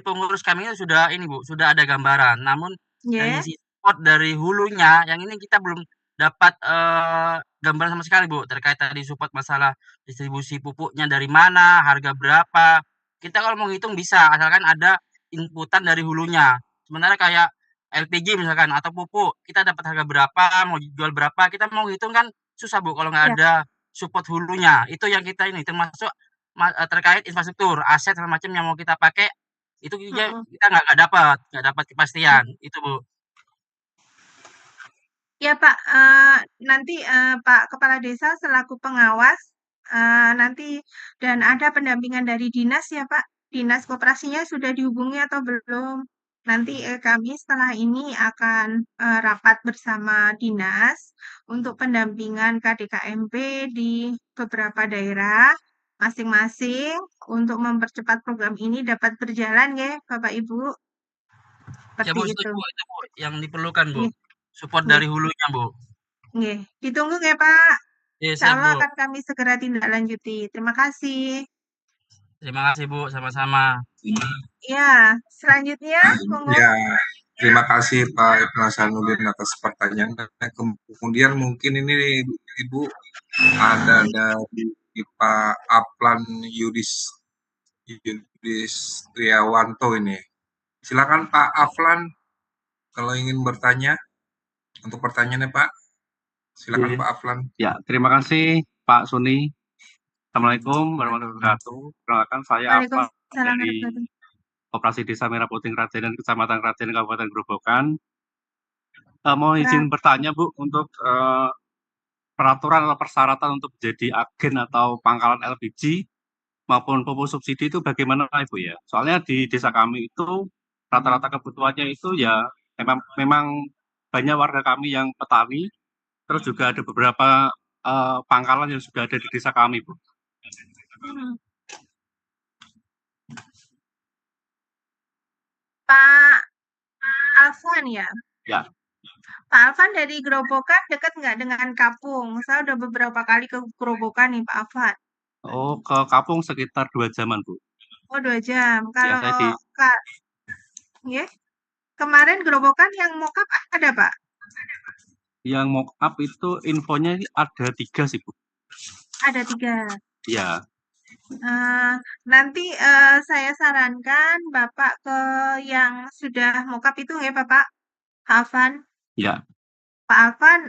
S8: pengurus kami itu sudah ini Bu, sudah ada gambaran. Namun dari
S3: Ya,
S8: sisi support dari hulunya, yang ini kita belum dapat gambaran sama sekali Bu, terkait tadi support masalah distribusi pupuknya dari mana, harga berapa. Kita kalau mau ngitung bisa, asalkan ada inputan dari hulunya. Sementara kayak LPG misalkan atau pupuk, kita dapat harga berapa, mau jual berapa, kita mau ngitung kan susah Bu kalau nggak
S3: ya.
S8: ada support hulunya. Itu yang kita ini termasuk terkait infrastruktur, aset segala macam yang mau kita pakai, itu juga
S3: Mm-mm.
S8: kita nggak dapat kepastian, itu Bu.
S3: Ya Pak, nanti Pak Kepala Desa selaku pengawas nanti dan ada pendampingan dari dinas ya Pak. Dinas koperasinya sudah dihubungi atau belum? Nanti kami setelah ini akan rapat bersama dinas untuk pendampingan KDKMP di beberapa daerah masing-masing untuk mempercepat program ini dapat berjalan ya Bapak Ibu.
S8: Ya
S3: Seperti
S8: Bu,
S3: itu.
S8: setuju Bu, itu Bu, yang diperlukan Bu,
S3: Nggih,
S8: support
S3: nggih,
S8: dari hulunya Bu.
S3: nggih. Ditunggu ya Pak. Insya
S8: Siap
S3: Allah
S8: Bu.
S3: akan kami segera tindak lanjuti. Terima kasih.
S8: Terima kasih Bu, sama-sama.
S3: Ya, selanjutnya, monggo.
S7: Ya, terima kasih Pak Ibnu Hasanuddin atas pertanyaan. Dan kemudian mungkin ini Ibu ada dari Pak Aplan Yudis Triawanto ini. Silakan Pak Aflan kalau ingin bertanya untuk pertanyaannya Pak. Silakan
S4: Oke.
S7: Pak Aflan.
S4: Ya, terima kasih Pak Suni. Assalamualaikum warahmatullahi wabarakatuh. Perkenalkan saya Afan
S3: Waalaikumsalam
S4: dari
S3: warahmatullahi
S4: Koperasi Desa Merah Putih Kradenan, Kecamatan Kradenan, Kabupaten Grobogan. Mau izin
S3: wabarakatuh.
S4: bertanya Bu untuk peraturan atau persyaratan untuk menjadi agen atau pangkalan LPG maupun pupuk subsidi itu bagaimana Ibu ya? Soalnya di desa kami itu rata-rata kebutuhannya itu ya memang banyak warga kami yang petani, terus juga ada beberapa pangkalan yang sudah ada di desa kami Bu.
S3: Hmm. Pak Alvan ya?
S4: Ya.
S3: Pak Alvan dari Grobogan dekat nggak dengan Kapung? Saya udah beberapa kali ke Grobogan nih Pak Alvan.
S4: Oh, ke Kapung sekitar 2 jaman Bu.
S3: Oh, 2 jam.
S4: Ya,
S3: Kalau
S4: saya di
S3: Kak, ya, kemarin Grobogan yang mokap ada Pak?
S4: yang mock up itu infonya ada 3 sih Bu.
S3: Ada 3.
S4: Ya.
S3: Nanti saya sarankan Bapak ke yang sudah mokap itu ya Bapak Alvan.
S4: Ya.
S3: Pak Alvan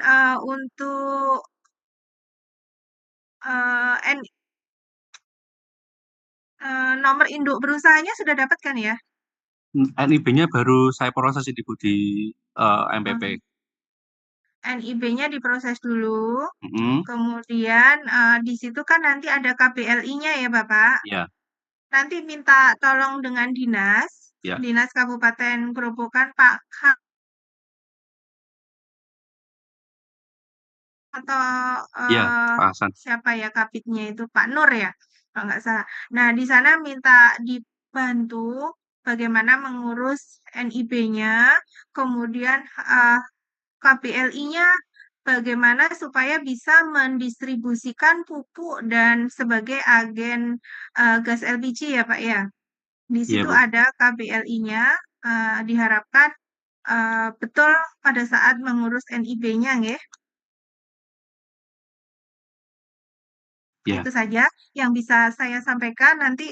S3: untuk nomor induk berusahanya sudah dapat kan ya?
S4: NIB-nya baru saya proses ini Bu di MPP.
S3: NIB-nya diproses dulu.
S4: Mm-hmm.
S3: Kemudian di situ kan nanti ada KBLI-nya ya Bapak.
S4: Ya.
S3: Nanti minta tolong dengan dinas,
S4: Ya.
S3: Dinas Kabupaten Grobogan Pak atau
S4: Ya, Pak Hasan.
S3: siapa ya kapitnya itu Pak Nur ya kalau nggak salah. Nah di sana minta dibantu bagaimana mengurus NIB-nya, kemudian KBLI-nya bagaimana supaya bisa mendistribusikan pupuk dan sebagai agen gas LPG ya Pak ya. Di
S4: Iya,
S3: situ
S4: Bu.
S3: ada KBLI-nya, diharapkan betul pada saat mengurus NIB-nya nggih.
S4: Ya,
S3: Itu saja yang bisa saya sampaikan. Nanti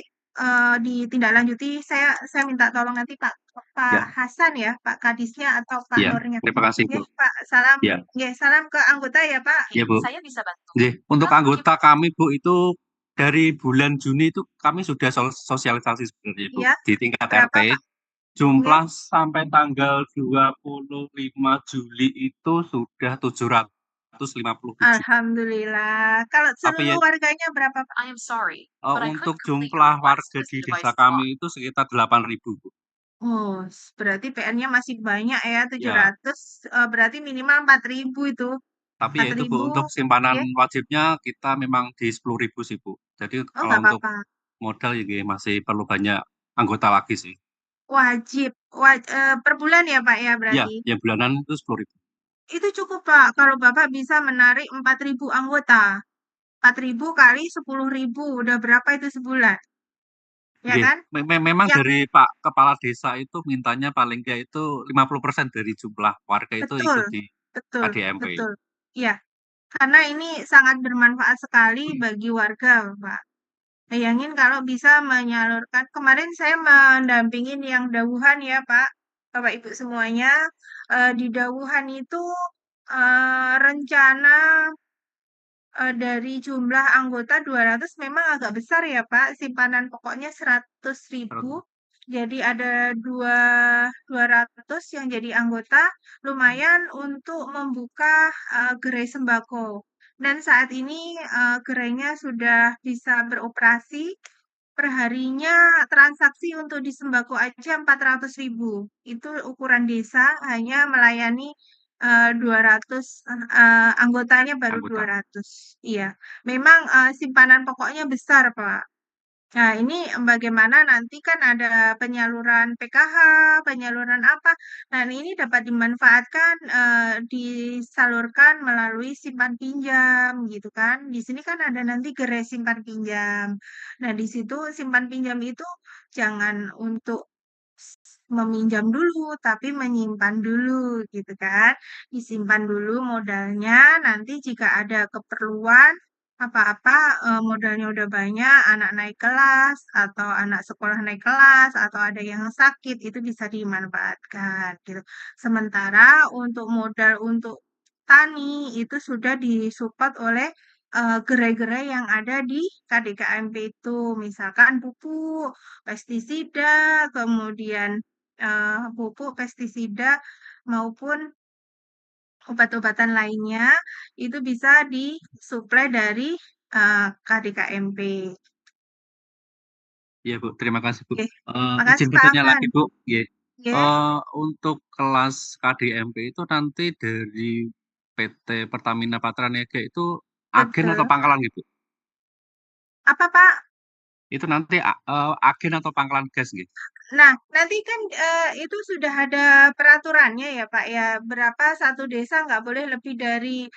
S3: ditindaklanjuti. Saya minta tolong nanti Pak
S4: ya,
S3: Hasan ya, Pak Kadisnya atau Pak
S4: ya.
S3: Nurnya.
S4: Terima kasih, Bu.
S3: Nggih, Pak. Salam.
S4: Ya,
S3: Nggih, salam ke anggota ya, Pak.
S4: ya, Bu.
S2: Saya bisa bantu.
S4: Nggih, untuk
S2: Pak,
S4: anggota kami, Bu, itu dari bulan Juni itu kami sudah sosialisasi sebenarnya, Bu,
S3: Iya,
S4: di tingkat
S3: berapa,
S4: RT.
S3: Pak?
S4: Jumlah sampai tanggal 25 Juli itu sudah 750 biji.
S3: Alhamdulillah. Kalau
S4: Tapi ya,
S3: seluruh warganya berapa, Pak?
S2: I am sorry, but I
S4: untuk
S2: couldn't complete your
S4: jumlah
S2: request
S4: warga
S2: as
S4: di
S2: the device
S4: desa
S2: is
S4: kami
S2: locked.
S4: itu sekitar 8.000, Bu.
S3: Oh, berarti PR-nya masih banyak ya,
S4: Ya,
S3: 700, berarti minimal 4.000 itu.
S4: tapi ya itu, Bu,
S3: 4.000,
S4: untuk simpanan
S3: ya.
S4: wajibnya kita memang di 10.000 sih, Bu. Jadi
S3: Oh,
S4: kalau
S3: nggak
S4: untuk
S3: apa-apa.
S4: modal ya nggih, masih perlu banyak anggota lagi sih.
S3: Wajib, per bulan ya, Pak ya,
S4: Ya,
S3: berarti?
S4: yang bulanan itu 10.000.
S3: Itu cukup, Pak, kalau Bapak bisa menarik 4.000 anggota. 4.000 kali 10.000, udah berapa itu sebulan? Ya
S4: Nggih,
S3: kan?
S4: memang
S3: Ya,
S4: dari Pak Kepala Desa itu mintanya paling nggak itu 50% dari jumlah warga itu
S3: betul,
S4: ikut di
S3: betul,
S4: KDMP.
S3: betul. Iya, karena ini sangat bermanfaat sekali bagi warga, Pak. Bayangin kalau bisa menyalurkan. Kemarin saya mendampingin yang Dawuhan ya, Pak. Bapak Ibu semuanya. Di Dawuhan itu rencana dari jumlah anggota 200 memang agak besar ya, Pak. Simpanan pokoknya 100.000. Jadi ada 200 yang jadi anggota, lumayan untuk membuka gerai sembako. Dan saat ini gerainya sudah bisa beroperasi. Perharinya transaksi untuk di sembako aja 400.000. Itu ukuran desa hanya melayani 200, anggotanya baru
S4: Anggota.
S3: 200. Iya, memang simpanan pokoknya besar, Pak. Nah, ini bagaimana nanti kan ada penyaluran PKH, penyaluran apa. Nah, ini dapat dimanfaatkan, disalurkan melalui simpan pinjam gitu kan. Di sini kan ada nanti gerai simpan pinjam. Nah, di situ simpan pinjam itu jangan untuk meminjam dulu, tapi menyimpan dulu gitu kan. Disimpan dulu modalnya, nanti jika ada keperluan apa-apa modalnya udah banyak, anak naik kelas atau anak sekolah naik kelas atau ada yang sakit itu bisa dimanfaatkan gitu. Sementara untuk modal untuk tani itu sudah disupport oleh gerai-gerai yang ada di KDKMP itu, misalkan pupuk, pestisida, kemudian pupuk, pestisida maupun obat-obatan lainnya itu bisa disuplai dari KDKMP.
S4: Iya, Bu. Terima kasih, Bu.
S3: Oke,
S4: Izin
S3: makasih Pak
S4: bertanya
S3: Afan.
S4: lagi, Bu. Nggih.
S3: Ya,
S4: Untuk kelas KDMP itu nanti dari PT Pertamina Patraniaga itu agen atau
S3: betul.
S4: pangkalan gitu?
S3: Apa Pak?
S4: Itu nanti agen atau pangkalan gas gitu?
S3: Nah, nanti kan itu sudah ada peraturannya ya Pak ya. Berapa satu desa nggak boleh lebih dari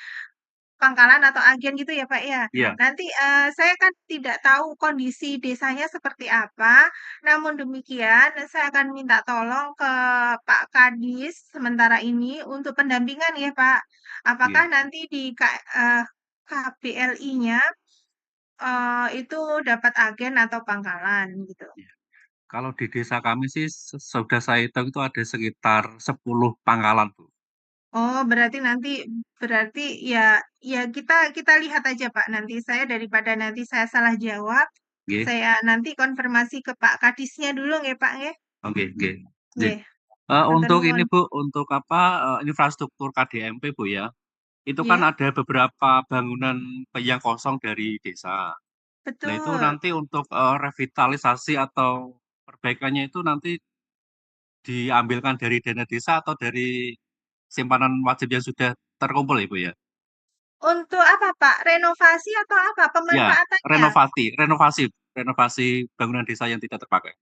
S3: pangkalan atau agen gitu ya Pak ya.
S4: Iya.
S3: Nanti saya kan tidak tahu kondisi desanya seperti apa. Namun demikian, saya akan minta tolong ke Pak Kadis sementara ini untuk pendampingan ya Pak. Apakah
S4: Iya.
S3: nanti di KBLI-nya itu dapat agen atau pangkalan gitu.
S4: Iya. Kalau di desa kami sih sudah saya hitung itu ada sekitar 10 pangkalan, Bu.
S3: Oh, berarti ya ya kita lihat aja Pak nanti saya daripada nanti saya salah jawab,
S4: Nggih.
S3: saya nanti konfirmasi ke Pak Kadisnya dulu ya Pak ya.
S4: Oke, nggih. Nggih.
S3: Nggih, matur
S4: Untuk
S3: nuwun.
S4: ini, Bu, untuk apa, infrastruktur KDMP, Bu, ya. Itu kan
S3: Nggih,
S4: ada beberapa bangunan yang kosong dari desa. Nah, itu
S3: betul.
S4: nanti untuk revitalisasi atau perbaikannya itu nanti diambilkan dari dana desa atau dari simpanan wajib yang sudah terkumpul ya, Bu, ya?
S3: Untuk apa Pak? Renovasi atau apa?
S4: Ya,
S3: Pemanfaatannya?
S4: renovasi bangunan desa yang tidak terpakai.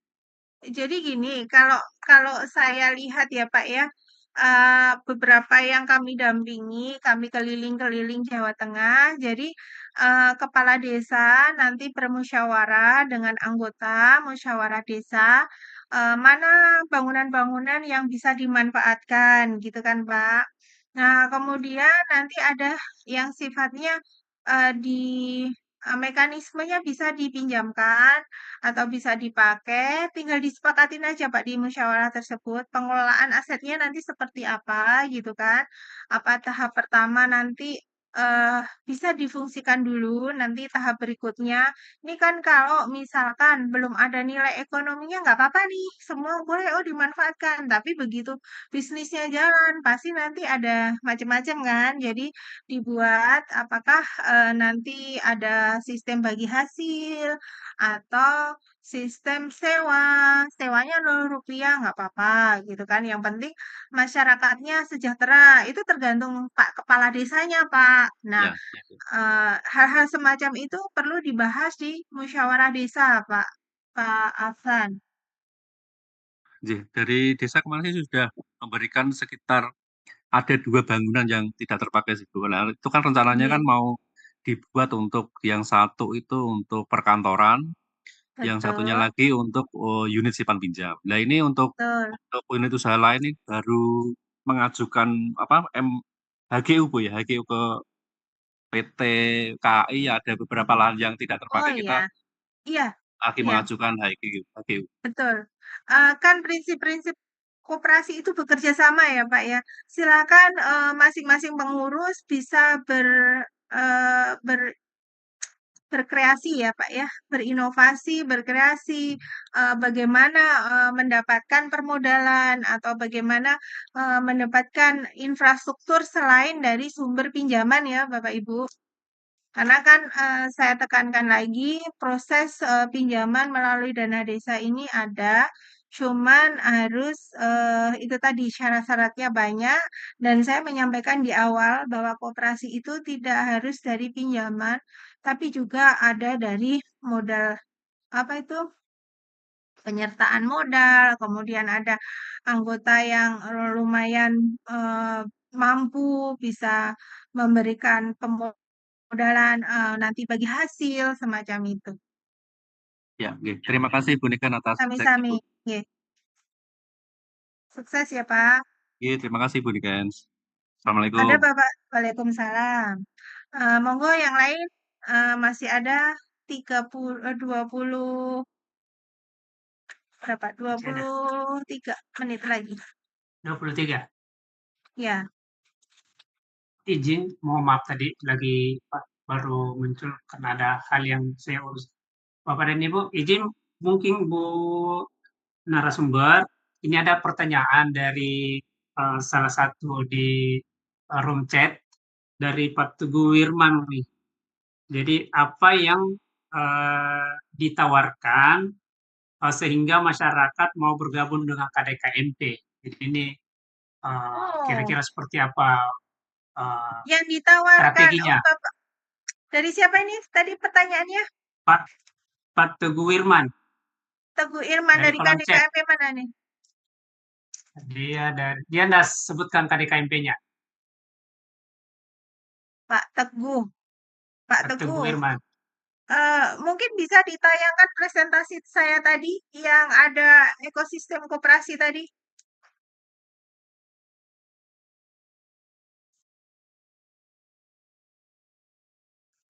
S3: Jadi gini, kalau kalau saya lihat ya Pak ya, beberapa yang kami dampingi, kami keliling-keliling Jawa Tengah. Jadi kepala desa nanti bermusyawarah dengan anggota musyawarah desa, mana bangunan-bangunan yang bisa dimanfaatkan gitu kan Pak. Nah kemudian nanti ada yang sifatnya di mekanismenya bisa dipinjamkan atau bisa dipakai, tinggal disepakatin aja Pak di musyawarah tersebut. Pengelolaan asetnya nanti seperti apa gitu kan. Apa tahap pertama nanti bisa difungsikan dulu, nanti tahap berikutnya. Ini kan kalau misalkan belum ada nilai ekonominya nggak apa-apa nih, semua boleh dimanfaatkan. Tapi begitu bisnisnya jalan, pasti nanti ada macam-macam kan. Jadi dibuat apakah nanti ada sistem bagi hasil atau sistem sewa, sewanya Rp0 nggak apa-apa gitu kan. Yang penting masyarakatnya sejahtera. Itu tergantung Pak Kepala Desanya, Pak. Nah,
S4: Ya,
S3: hal-hal semacam itu perlu dibahas di musyawarah desa, Pak Afan.
S9: Dari desa kemarin sih sudah memberikan sekitar ada 2 bangunan yang tidak terpakai sih, Bu. Nah, itu kan rencananya kan
S3: Iya,
S9: mau dibuat untuk yang satu itu untuk perkantoran, yang satunya
S3: betul,
S9: lagi untuk, unit simpan pinjam. Nah, ini
S3: betul.
S9: untuk unit usaha lain ini baru mengajukan apa, HGU, Bu, ya, HGU ke PT KAI, ada beberapa lahan yang tidak
S3: Oh
S9: terpakai, kita
S3: iya, iya,
S9: lagi
S3: iya.
S9: mengajukan HGU.
S3: Betul. Kan prinsip-prinsip koperasi itu bekerja sama ya, Pak, ya. Silakan, masing-masing pengurus bisa eee, ber berkreasi ya, Pak, ya, berinovasi, berkreasi, bagaimana, mendapatkan permodalan atau bagaimana, mendapatkan infrastruktur selain dari sumber pinjaman ya, Bapak Ibu. Karena kan, saya tekankan lagi proses, pinjaman melalui dana desa ini ada, cuman harus, itu tadi syarat-syaratnya banyak dan saya menyampaikan di awal bahwa koperasi itu tidak harus dari pinjaman, tapi juga ada dari modal, apa itu, penyertaan modal, kemudian ada anggota yang, lumayan, mampu bisa memberikan modalan, nanti bagi hasil, semacam itu.
S9: Ya, oke. Terima kasih Bu Niken atas insight-nya,
S3: Sami-sami,
S9: Bu.
S3: nggih. Sukses ya, Pak.
S9: Iya, terima kasih Bu Niken.
S3: Ada
S9: Assalamualaikum.
S3: Bapak? Waalaikumsalam. Monggo yang lain, masih ada 20 berapa,
S1: Masih ada
S3: 23 menit lagi.
S1: 23.
S3: Ya,
S1: Izin, mohon maaf tadi lagi baru muncul karena ada hal yang saya urus. Bapak dan Ibu, izin mungkin Bu narasumber, ini ada pertanyaan dari salah satu di room chat dari Pak Teguh Wirman nih. Jadi apa yang ditawarkan sehingga masyarakat mau bergabung dengan KDKMP? Jadi ini
S3: oh,
S1: kira-kira seperti apa
S3: yang ditawarkan,
S1: strateginya?
S3: Bapak, dari siapa ini tadi pertanyaannya?
S1: Pak Pak Teguh Wirman
S3: Teguh Irman
S1: dari
S3: dari
S1: kolom chat.
S3: KDKMP mana nih?
S1: Dia nggak sebutkan KDKMP-nya.
S3: Pak Teguh. Pak
S1: Pak Teguh
S3: Teguh,
S1: Wirman.
S3: mungkin bisa ditayangkan presentasi saya tadi yang ada ekosistem koperasi tadi.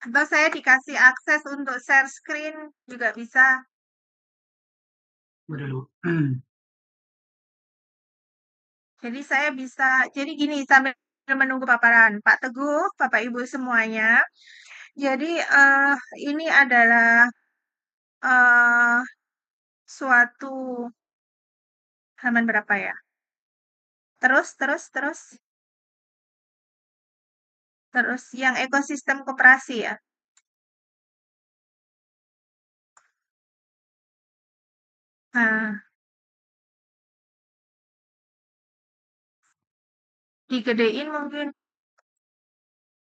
S3: Atau saya dikasih akses untuk share screen juga bisa.
S1: Dulu.
S3: Jadi saya bisa, jadi gini sambil menunggu paparan Pak Teguh, Bapak Ibu semuanya. Jadi ini adalah eh, suatu halaman berapa ya? Terus yang ekosistem koperasi ya. Nah, digedein mungkin.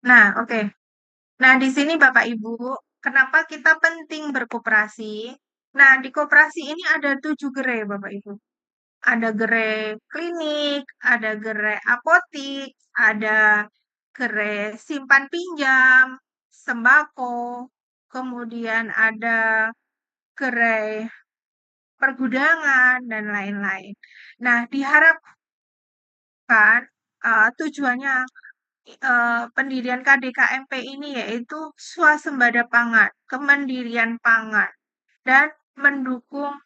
S3: Nah, oke. Nah, di sini Bapak Ibu, kenapa kita penting berkoperasi? Nah, di koperasi ini ada 7 gerai Bapak Ibu. Ada gerai klinik, ada gerai apotik, ada gerai simpan pinjam, sembako, kemudian ada gerai pergudangan, dan lain-lain. Nah, diharapkan tujuannya pendirian KDKMP ini yaitu swasembada pangan, kemandirian pangan, dan mendukung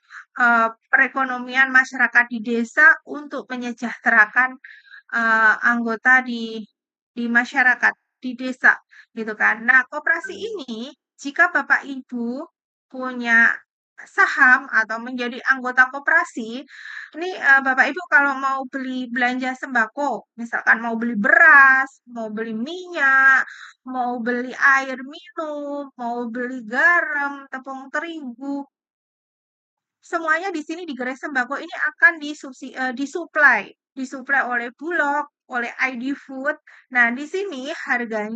S3: perekonomian masyarakat di desa untuk menyejahterakan anggota di masyarakat di desa gitu kan. Nah, koperasi ini jika Bapak Ibu punya saham atau menjadi anggota koperasi, ini Bapak Ibu kalau mau beli belanja sembako, misalkan mau beli beras, mau beli minyak, mau beli air minum, mau beli garam, tepung terigu, semuanya di sini di gerai sembako ini akan disuplai oleh Bulog, oleh ID Food. Nah, di sini harga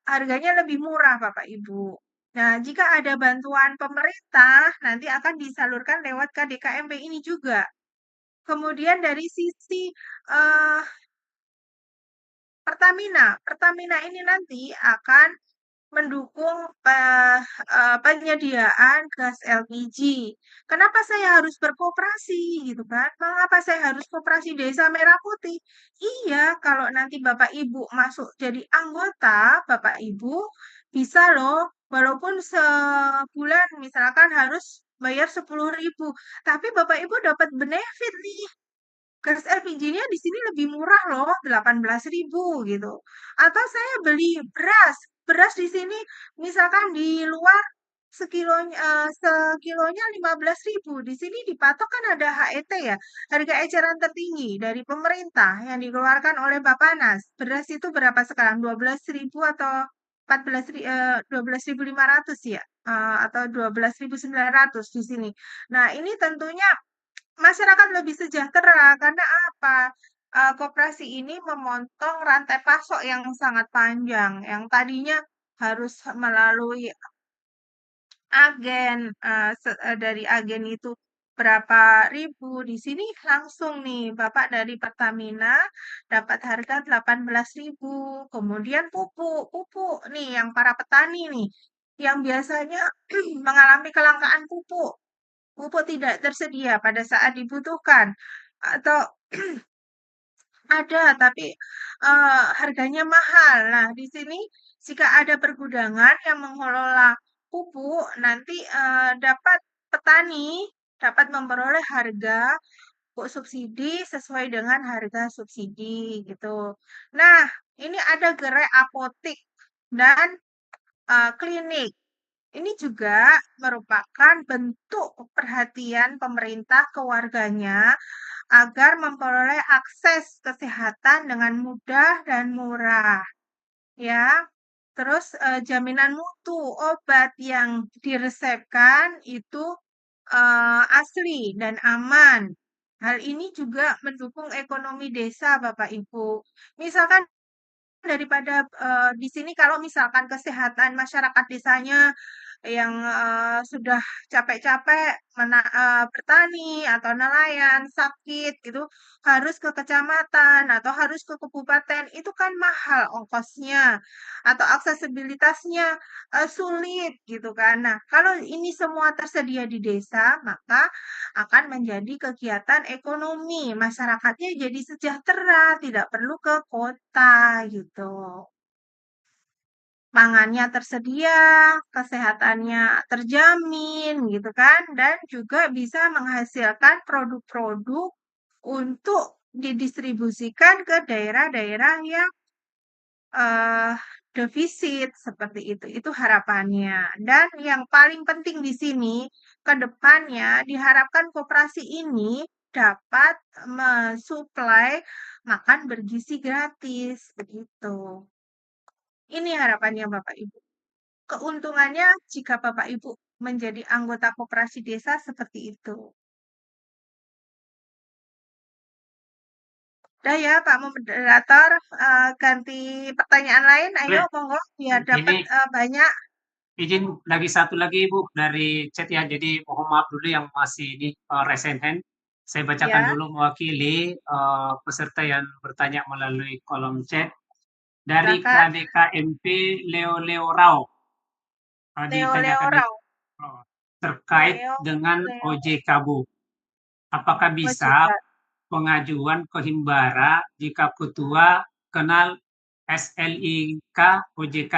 S3: harganya lebih murah Bapak Ibu. Nah, jika ada bantuan pemerintah, nanti akan disalurkan lewat KDKMP ini juga. Kemudian dari sisi eh, Pertamina ini nanti akan mendukung penyediaan gas LPG. Kenapa saya harus berkoperasi gitu kan? Mengapa saya harus koperasi Desa Merah Putih? Iya, kalau nanti Bapak Ibu masuk jadi anggota, Bapak Ibu bisa loh, walaupun sebulan misalkan harus bayar 10.000, tapi Bapak Ibu dapat benefit nih. Gas LPG-nya di sini lebih murah loh, 18.000 gitu. Atau saya beli beras. Beras di sini misalkan di luar sekilonya 15.000. Di sini dipatok kan ada HET ya, harga eceran tertinggi dari pemerintah yang dikeluarkan oleh Bappenas. Beras itu berapa sekarang? 12.000 atau 12.500 ya? Atau 12.900 di sini. Nah, ini tentunya masyarakat lebih sejahtera karena apa? Koperasi ini memotong rantai pasok yang sangat panjang, yang tadinya harus melalui agen, dari agen itu berapa ribu, di sini langsung nih Bapak dari Pertamina dapat harga 18.000. Kemudian pupuk nih yang para petani nih, yang biasanya mengalami kelangkaan pupuk. Pupuk tidak tersedia pada saat dibutuhkan atau ada tapi harganya mahal. Nah, di sini jika ada pergudangan yang mengelola pupuk, nanti petani dapat memperoleh harga pupuk subsidi sesuai dengan harga subsidi gitu. Nah, ini ada gerai apotik dan klinik. Ini juga merupakan bentuk perhatian pemerintah ke warganya agar memperoleh akses kesehatan dengan mudah dan murah, ya. Terus jaminan mutu obat yang diresepkan itu asli dan aman. Hal ini juga mendukung ekonomi desa, Bapak Ibu. Misalkan daripada di sini kalau misalkan kesehatan masyarakat desanya yang sudah capek-capek bertani atau nelayan sakit gitu harus ke kecamatan atau harus ke kabupaten itu kan mahal ongkosnya atau aksesibilitasnya sulit gitu kan. Nah, kalau ini semua tersedia di desa, maka akan menjadi kegiatan ekonomi. Masyarakatnya jadi sejahtera, tidak perlu ke kota gitu. Pangannya tersedia, kesehatannya terjamin gitu kan, dan juga bisa menghasilkan produk-produk untuk didistribusikan ke daerah-daerah yang defisit seperti itu. Itu harapannya. Dan yang paling penting di sini, ke depannya diharapkan koperasi ini dapat mensuplai makan bergizi gratis, begitu. Ini harapannya Bapak Ibu. Keuntungannya jika Bapak Ibu menjadi anggota koperasi desa seperti itu. Udah ya Pak Moderator, ganti pertanyaan lain, ayo monggo biar dapat banyak.
S1: Izin lagi satu lagi Ibu dari chat ya, jadi mohon maaf dulu yang masih di raise hand. Saya bacakan
S3: Ya.
S1: dulu mewakili peserta yang bertanya melalui kolom chat. Dari
S3: Silakan.
S1: KDKMP Leo Rao. Ditanyakan
S3: Rao.
S1: terkait dengan OJK Bu. Apakah bisa pengajuan ke Himbara jika ketua kenal SLIK OJK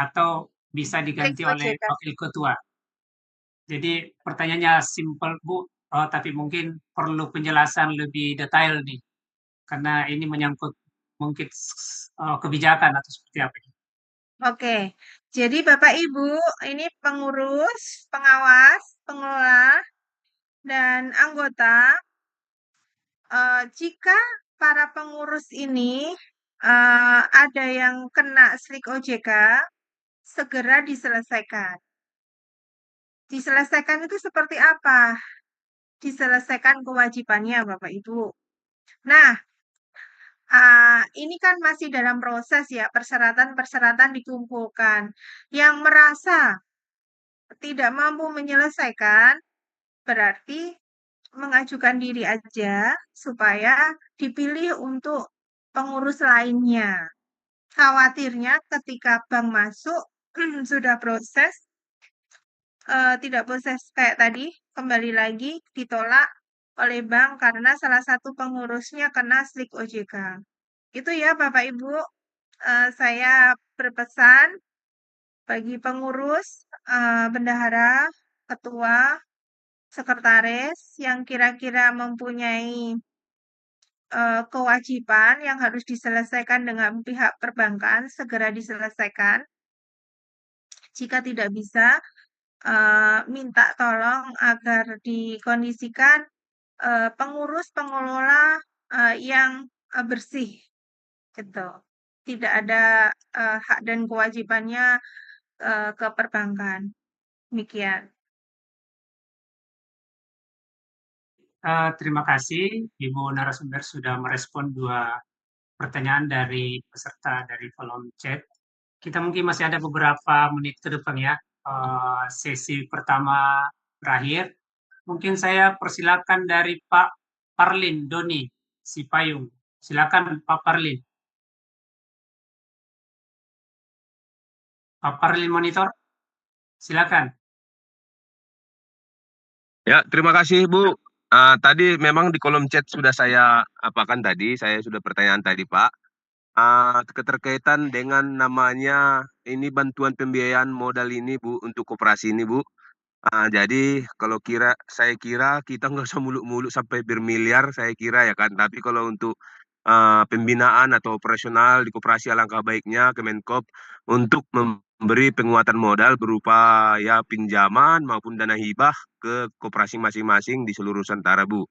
S1: atau bisa diganti oleh
S3: OJK.
S1: wakil ketua. Jadi pertanyaannya simpel Bu, tapi mungkin perlu penjelasan lebih detail nih, karena ini menyangkut mungkin kebijakan atau seperti apa.
S3: Oke, jadi Bapak Ibu ini pengurus, pengawas, pengelola, dan anggota. Jika para pengurus ini ada yang kena SLIK OJK, segera diselesaikan. Diselesaikan itu seperti apa? Diselesaikan kewajibannya, Bapak Ibu. Nah, ini kan masih dalam proses ya, persyaratan-persyaratan dikumpulkan. Yang merasa tidak mampu menyelesaikan, berarti mengajukan diri aja supaya dipilih untuk pengurus lainnya. Khawatirnya ketika bank masuk, sudah proses, tidak proses kayak tadi, kembali lagi ditolak oleh bank karena salah satu pengurusnya kena SLIK OJK. Itu ya Bapak Ibu, saya berpesan bagi pengurus, bendahara, ketua, sekretaris yang kira-kira mempunyai kewajiban yang harus diselesaikan dengan pihak perbankan, segera diselesaikan. Jika tidak bisa, minta tolong agar dikondisikan pengurus pengelola yang bersih, gitu. Tidak ada hak dan kewajibannya ke perbankan. Demikian.
S1: Terima kasih Ibu narasumber sudah merespon 2 pertanyaan dari peserta dari kolom chat. Kita mungkin masih ada beberapa menit ke depan ya, sesi pertama berakhir. Mungkin saya persilakan dari Pak Parlin Doni Sipayung. Silakan Pak Parlin. Pak Parlin monitor, silakan.
S10: Ya, terima kasih Bu. Tadi memang di kolom chat sudah saya apakan tadi, saya sudah pertanyaan tadi Pak. Keterkaitan dengan namanya ini bantuan pembiayaan modal ini Bu untuk koperasi ini Bu. Jadi kalau saya kira kita nggak usah muluk-muluk sampai bermiliar saya kira ya kan. Tapi kalau untuk pembinaan atau operasional di koperasi alangkah baiknya Kemenkop untuk memberi penguatan modal berupa ya pinjaman maupun dana hibah ke koperasi masing-masing di seluruh Nusantara Bu.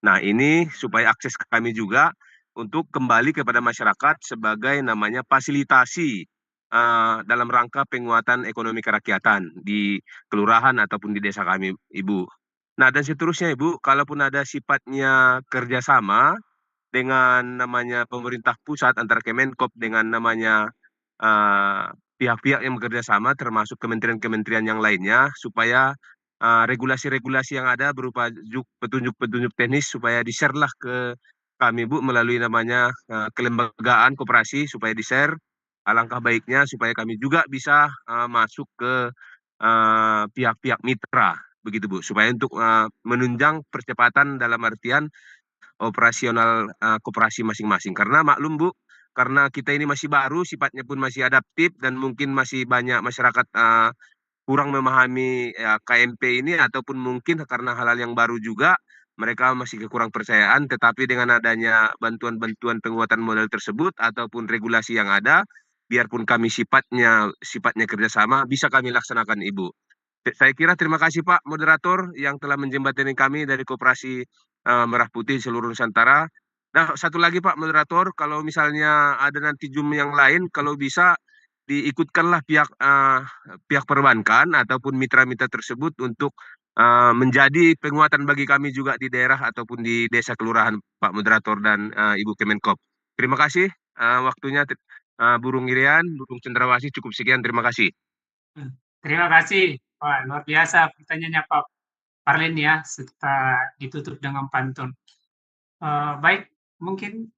S10: Nah ini supaya akses kami juga untuk kembali kepada masyarakat sebagai namanya fasilitasi dalam rangka penguatan ekonomi kerakyatan di kelurahan ataupun di desa kami, Ibu. Nah, dan seterusnya, Ibu, kalaupun ada sifatnya kerjasama dengan namanya pemerintah pusat antara Kemenkop dengan namanya pihak-pihak yang bekerja sama, termasuk kementerian-kementerian yang lainnya, supaya regulasi-regulasi yang ada berupa petunjuk-petunjuk teknis supaya di-share lah ke kami, Bu, melalui namanya kelembagaan koperasi supaya di-share. Alangkah baiknya supaya kami juga bisa masuk ke pihak-pihak mitra, begitu Bu, supaya untuk menunjang percepatan dalam artian operasional koperasi masing-masing. Karena maklum Bu, karena kita ini masih baru, sifatnya pun masih adaptif dan mungkin masih banyak masyarakat kurang memahami KMP ini ataupun mungkin karena hal-hal yang baru juga mereka masih kekurang percayaan. Tetapi dengan adanya bantuan-bantuan penguatan modal tersebut ataupun regulasi yang ada, biarpun kami sifatnya kerjasama, bisa kami laksanakan Ibu. Saya kira terima kasih Pak Moderator yang telah menjembatani kami dari Koperasi Merah Putih seluruh Nusantara. Nah, satu lagi Pak Moderator, kalau misalnya ada nanti Zoom yang lain, kalau bisa diikutkanlah pihak perbankan ataupun mitra-mitra tersebut untuk menjadi penguatan bagi kami juga di daerah ataupun di desa kelurahan Pak Moderator dan Ibu Kemenkop. Terima kasih waktunya Burung Irian, Burung Cendrawasih cukup sekian, terima kasih.
S1: Terima kasih. Wah, luar biasa pertanyaannya Pak Parlin ya, serta ditutup dengan pantun. Baik, mungkin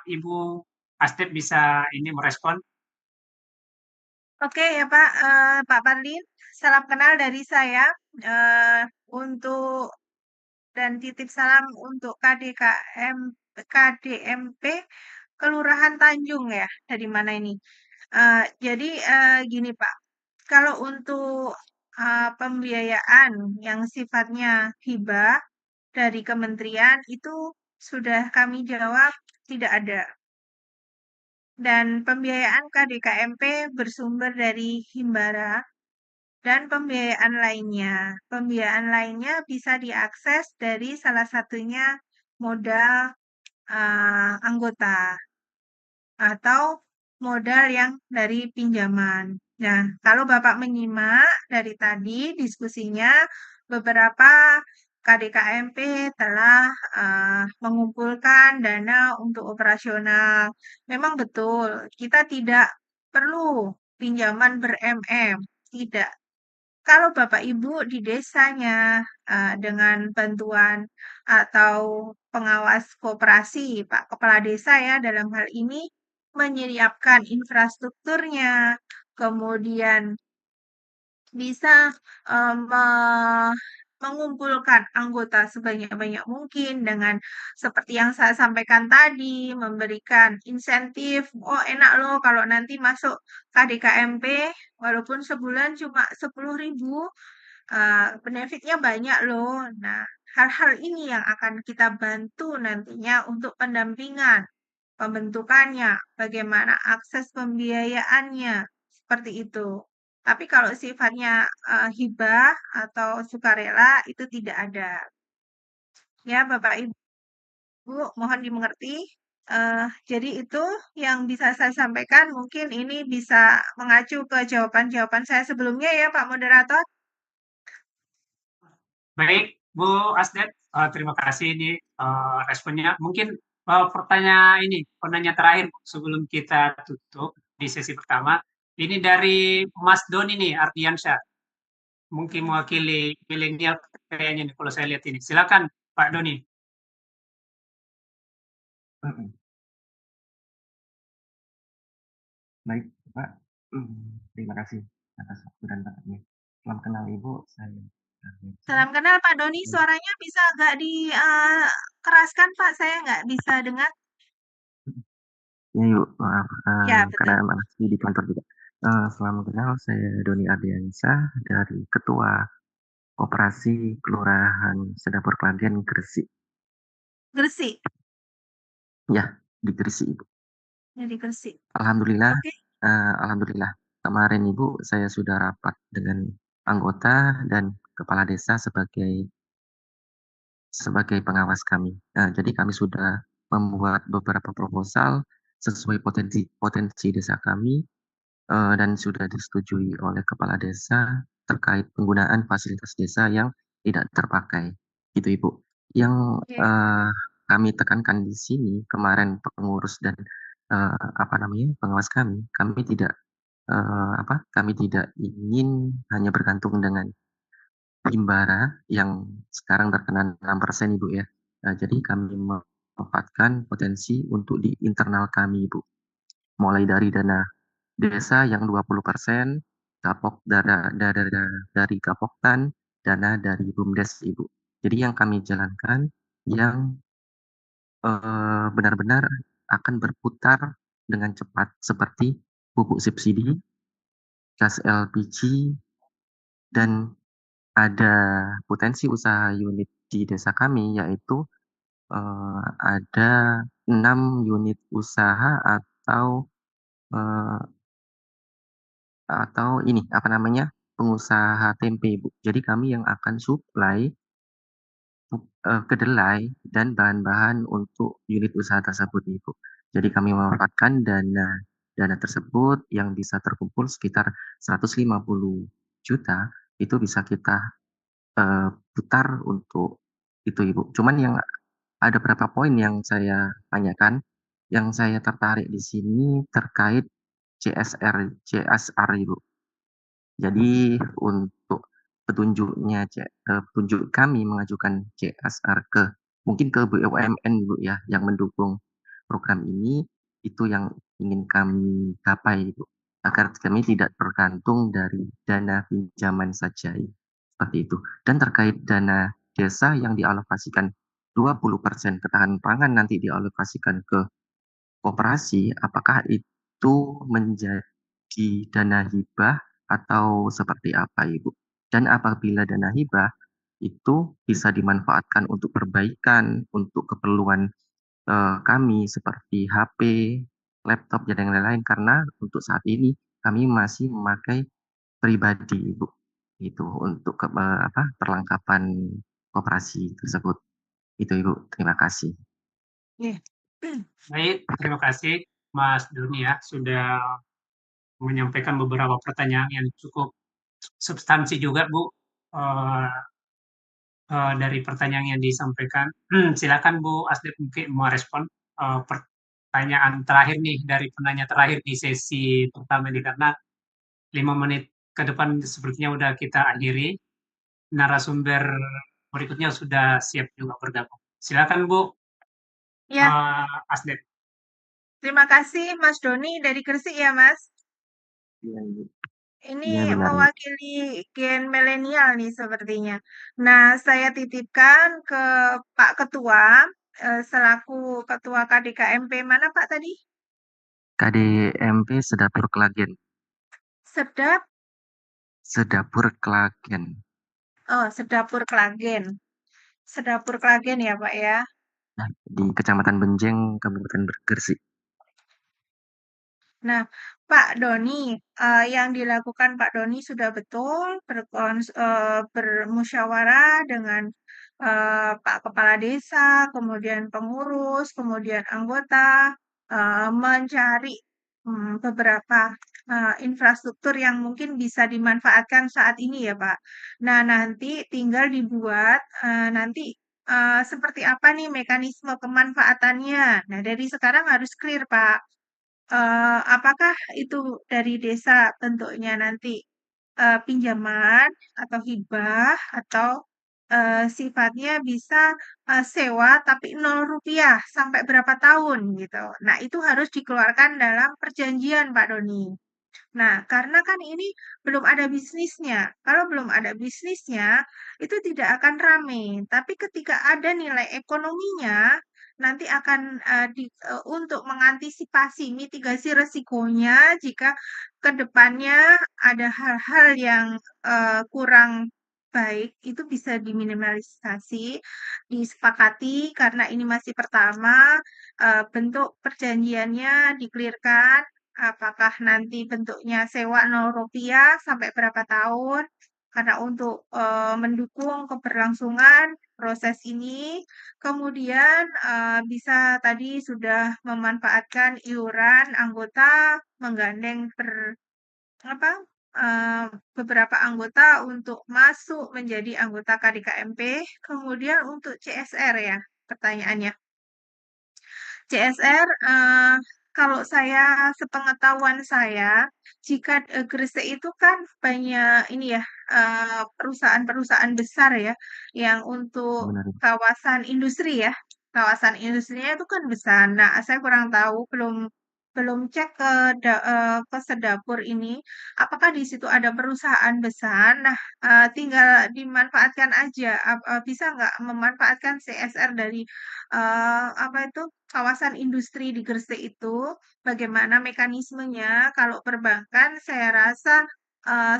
S1: Ibu Astep bisa ini merespon.
S3: Oke ya Pak, Pak Parlin, salam kenal dari saya. Untuk dan titip salam untuk KDMP Kelurahan Tanjung ya. Dari mana ini? Jadi gini Pak, kalau untuk pembiayaan yang sifatnya hibah dari kementerian itu sudah kami jawab tidak ada. Dan pembiayaan KDKMP bersumber dari Himbara dan pembiayaan lainnya. Pembiayaan lainnya bisa diakses dari salah satunya modal anggota atau modal yang dari pinjaman. Nah, kalau Bapak menyimak dari tadi diskusinya, beberapa KDKMP telah mengumpulkan dana untuk operasional. Memang betul, kita tidak perlu pinjaman ber-MM, tidak. Kalau Bapak Ibu di desanya dengan bantuan atau pengawas koperasi, Pak Kepala Desa ya dalam hal ini menyiapkan infrastrukturnya, kemudian bisa mengumpulkan anggota sebanyak-banyak mungkin dengan seperti yang saya sampaikan tadi, memberikan insentif. Oh, enak loh kalau nanti masuk KDKMP, walaupun sebulan cuma 10.000, benefitnya banyak loh. Nah, hal-hal ini yang akan kita bantu nantinya untuk pendampingan, pembentukannya, bagaimana akses pembiayaannya, seperti itu. Tapi kalau sifatnya hibah atau sukarela itu tidak ada. Ya, Bapak Ibu, mohon dimengerti. Jadi itu yang bisa saya sampaikan. Mungkin ini bisa mengacu ke jawaban-jawaban saya sebelumnya ya, Pak Moderator.
S1: Baik, Bu Asdet, terima kasih ini responnya. Mungkin pertanyaan terakhir sebelum kita tutup di sesi pertama. Ini dari Mas Doni nih, Ardiansyah. Mungkin mewakili milenial kayaknya nih kalau saya lihat ini. Silakan Pak Doni.
S11: Baik, Pak. Terima kasih atas waktu dan tempatnya. Salam kenal Ibu, saya Ardiansyah.
S3: Salam kenal Pak Doni, suaranya bisa agak dikeraskan Pak, saya nggak bisa dengar.
S11: Ya yuk, maaf,
S3: Ya, betul.
S11: karena masih di kantor juga. Salam kenal, saya Doni Ardiansyah dari Ketua Koperasi Kelurahan Sedapur Klantian, Gresik.
S3: Gresik,
S11: Ya, di Gresik, Ibu.
S3: dari Gresik.
S11: Alhamdulillah,
S3: Oke.
S11: Alhamdulillah. Kemarin Ibu, saya sudah rapat dengan anggota dan kepala desa sebagai pengawas kami. Jadi kami sudah membuat beberapa proposal sesuai potensi desa kami dan sudah disetujui oleh kepala desa terkait penggunaan fasilitas desa yang tidak terpakai. Gitu Ibu. Yang
S3: Oke.
S11: kami tekankan di sini kemarin pengurus dan pengawas kami tidak kami tidak ingin hanya bergantung dengan Himbara yang sekarang terkena 6% Ibu ya. Jadi kami memanfaatkan potensi untuk di internal kami Ibu. Mulai dari dana desa yang 20%, dari Kapoktan, dana dari BUMDes Ibu. Jadi yang kami jalankan yang benar-benar akan berputar dengan cepat seperti pupuk subsidi, gas LPG, dan ada potensi usaha unit di desa kami yaitu ada 6 unit usaha atau pengusaha tempe Bu. Jadi kami yang akan supply kedelai dan bahan-bahan untuk unit usaha tersebut Ibu. Jadi kami memanfaatkan dana tersebut yang bisa terkumpul sekitar 150 juta itu bisa kita putar untuk itu Ibu. Cuman yang ada beberapa poin yang saya tanyakan, yang saya tertarik di sini terkait CSR Ibu. Jadi untuk petunjuk kami mengajukan CSR mungkin ke BUMN Bu ya yang mendukung program ini, itu yang ingin kami capai Bu, agar kami tidak tergantung dari dana pinjaman saja seperti itu. Dan terkait dana desa yang dialokasikan 20% ketahanan pangan nanti dialokasikan ke koperasi, apakah itu menjadi dana hibah atau seperti apa, Ibu? Dan apabila dana hibah itu bisa dimanfaatkan untuk perbaikan, untuk keperluan kami seperti HP, laptop, dan yang lain-lain, karena untuk saat ini kami masih memakai pribadi, Ibu. Itu untuk perlengkapan koperasi tersebut. Itu, Ibu. Terima kasih.
S3: Iya.
S1: Baik, terima kasih Mas Doni ya sudah menyampaikan beberapa pertanyaan yang cukup substansi juga Bu. Dari pertanyaan yang disampaikan. Silakan Bu Asdep mungkin mau respon pertanyaan terakhir nih dari penanya terakhir di sesi pertama ini, karena 5 menit ke depan sepertinya udah kita akhiri. Narasumber berikutnya sudah siap juga bergabung. Silakan Bu
S3: Ya,
S1: Asdep.
S3: terima kasih Mas Doni dari Gresik ya Mas.
S11: Iya, Ibu.
S3: Ini
S11: Iya, benar, Ibu.
S3: mewakili gen milenial nih sepertinya. Nah, saya titipkan ke Pak Ketua selaku Ketua KDKMP mana Pak tadi?
S11: KDMP Sedapur Klagen. Sedapur Klagen.
S3: Oh, Sedapur Klagen. Sedapur Klagen ya Pak ya.
S11: Nah, di Kecamatan Benjeng, Kabupaten Gresik.
S3: Nah, Pak Doni, yang dilakukan Pak Doni sudah betul bermusyawarah dengan Pak Kepala Desa, kemudian pengurus, kemudian anggota, mencari beberapa infrastruktur yang mungkin bisa dimanfaatkan saat ini ya Pak. Nah, nanti tinggal dibuat nanti seperti apa nih mekanisme pemanfaatannya. Nah, dari sekarang harus clear Pak. Apakah itu dari desa bentuknya nanti pinjaman atau hibah atau sifatnya bisa sewa tapi 0 rupiah sampai berapa tahun gitu. Nah, itu harus dikeluarkan dalam perjanjian Pak Doni. Nah, karena kan ini belum ada bisnisnya. Kalau belum ada bisnisnya, itu tidak akan rame. Tapi ketika ada nilai ekonominya, nanti akan untuk mengantisipasi mitigasi resikonya jika ke depannya ada hal-hal yang kurang baik, itu bisa diminimalisasi, disepakati karena ini masih pertama, bentuk perjanjiannya dikelirkan. Apakah nanti bentuknya sewa 0 rupiah sampai berapa tahun? Karena untuk mendukung keberlangsungan proses ini, kemudian bisa tadi sudah memanfaatkan iuran anggota, menggandeng beberapa anggota untuk masuk menjadi anggota KDKMP, kemudian untuk CSR ya pertanyaannya. CSR, kalau saya sepengetahuan saya, jika Gresik itu kan banyak ini ya perusahaan-perusahaan besar ya, yang untuk
S11: Benar, Ibu.
S3: kawasan industri ya, kawasan industrinya itu kan besar. Nah, saya kurang tahu, belum belum cek ke Sedapur ini, apakah di situ ada perusahaan besar. Nah, tinggal dimanfaatkan aja, bisa nggak memanfaatkan CSR dari apa itu kawasan industri di Gresik itu, bagaimana mekanismenya? Kalau perbankan saya rasa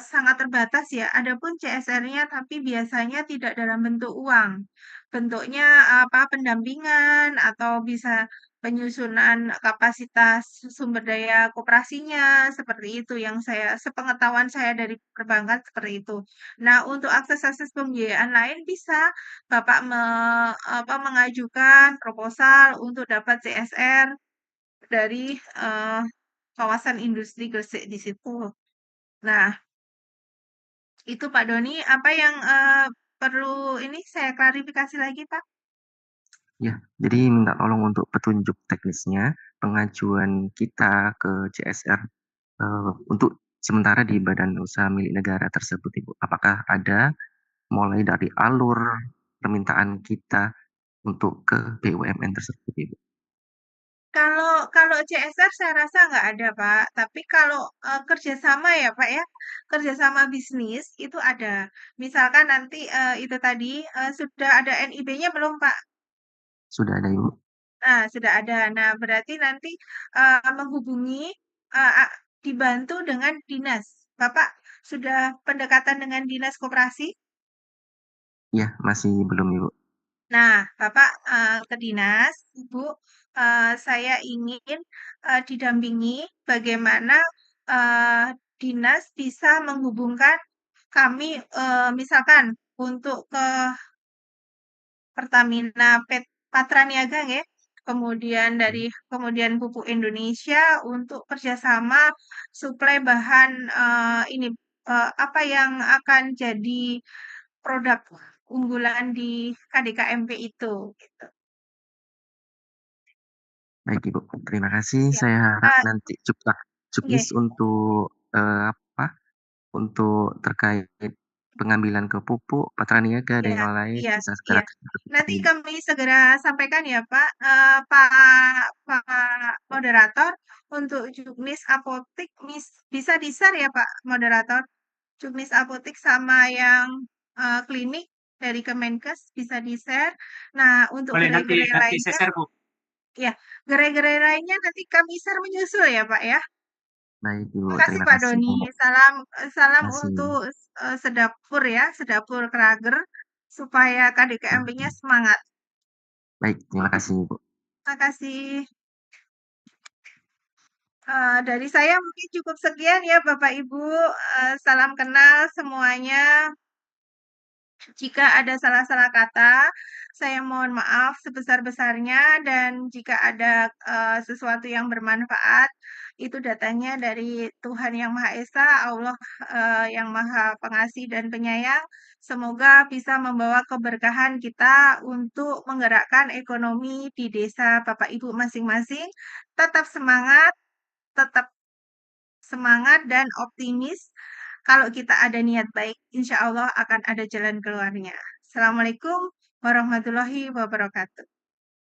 S3: sangat terbatas ya. Adapun CSR-nya tapi biasanya tidak dalam bentuk uang. Bentuknya apa pendampingan atau bisa penyusunan kapasitas sumber daya koperasinya seperti itu yang saya sepengetahuan saya dari perbankan seperti itu. Nah, untuk akses-akses pembiayaan lain bisa Bapak mengajukan proposal untuk dapat CSR dari kawasan industri Gresik di situ. Nah, itu Pak Doni, apa yang perlu ini saya klarifikasi lagi, Pak?
S11: Ya, jadi minta tolong untuk petunjuk teknisnya pengajuan kita ke CSR untuk sementara di badan usaha milik negara tersebut, Ibu. Apakah ada mulai dari alur permintaan kita untuk ke BUMN tersebut, Ibu?
S3: Kalau CSR saya rasa nggak ada, Pak. Tapi kalau kerjasama ya, Pak ya, kerjasama bisnis itu ada. Misalkan nanti itu tadi sudah ada NIB-nya belum, Pak?
S11: Sudah ada Ibu.
S3: Nah, sudah ada. Nah, berarti nanti menghubungi dibantu dengan dinas. Bapak sudah pendekatan dengan dinas koperasi?
S11: Ya, masih belum Ibu.
S3: Nah, Bapak ke dinas, Ibu, saya ingin didampingi bagaimana dinas bisa menghubungkan kami, misalkan untuk ke Pertamina Patraniaga ya, kemudian Pupuk Indonesia untuk kerjasama suplai bahan ini apa yang akan jadi produk unggulan di KDKMP itu. Gitu.
S11: Baik Ibu, terima kasih.
S3: Ya.
S11: Saya harap nanti Juknis
S3: Okay.
S11: untuk terkait pengambilan ke pupuk, Patraniaga dan yang lain
S3: Iya,
S11: bisa segera.
S3: Nanti kami segera sampaikan ya Pak, Pak Moderator untuk Juknis Apotik bisa di-share ya Pak Moderator, Juknis Apotik sama yang klinik dari Kemenkes bisa di-share. Nah untuk
S1: Boleh nanti
S3: gerai-gerai lainnya,
S1: share Bu.
S3: ya gerai-gerai lainnya nanti kami share menyusul ya Pak ya.
S11: Baik Ibu,
S3: Terima kasih
S11: terima
S3: Pak
S11: kasih.
S3: Doni. Salam
S11: Kasih.
S3: untuk sedapur ya, sedapur Krager supaya KDKMP-nya semangat.
S11: Baik, terima kasih Ibu.
S3: Terima kasih. Dari saya mungkin cukup sekian ya Bapak Ibu. Salam kenal semuanya. Jika ada salah-salah kata, saya mohon maaf sebesar-besarnya dan jika ada sesuatu yang bermanfaat, itu datanya dari Tuhan Yang Maha Esa, Allah yang Maha Pengasih dan Penyayang. Semoga bisa membawa keberkahan kita untuk menggerakkan ekonomi di desa Bapak Ibu masing-masing. Tetap semangat dan optimis. Kalau kita ada niat baik, insya Allah akan ada jalan keluarnya. Assalamualaikum warahmatullahi wabarakatuh.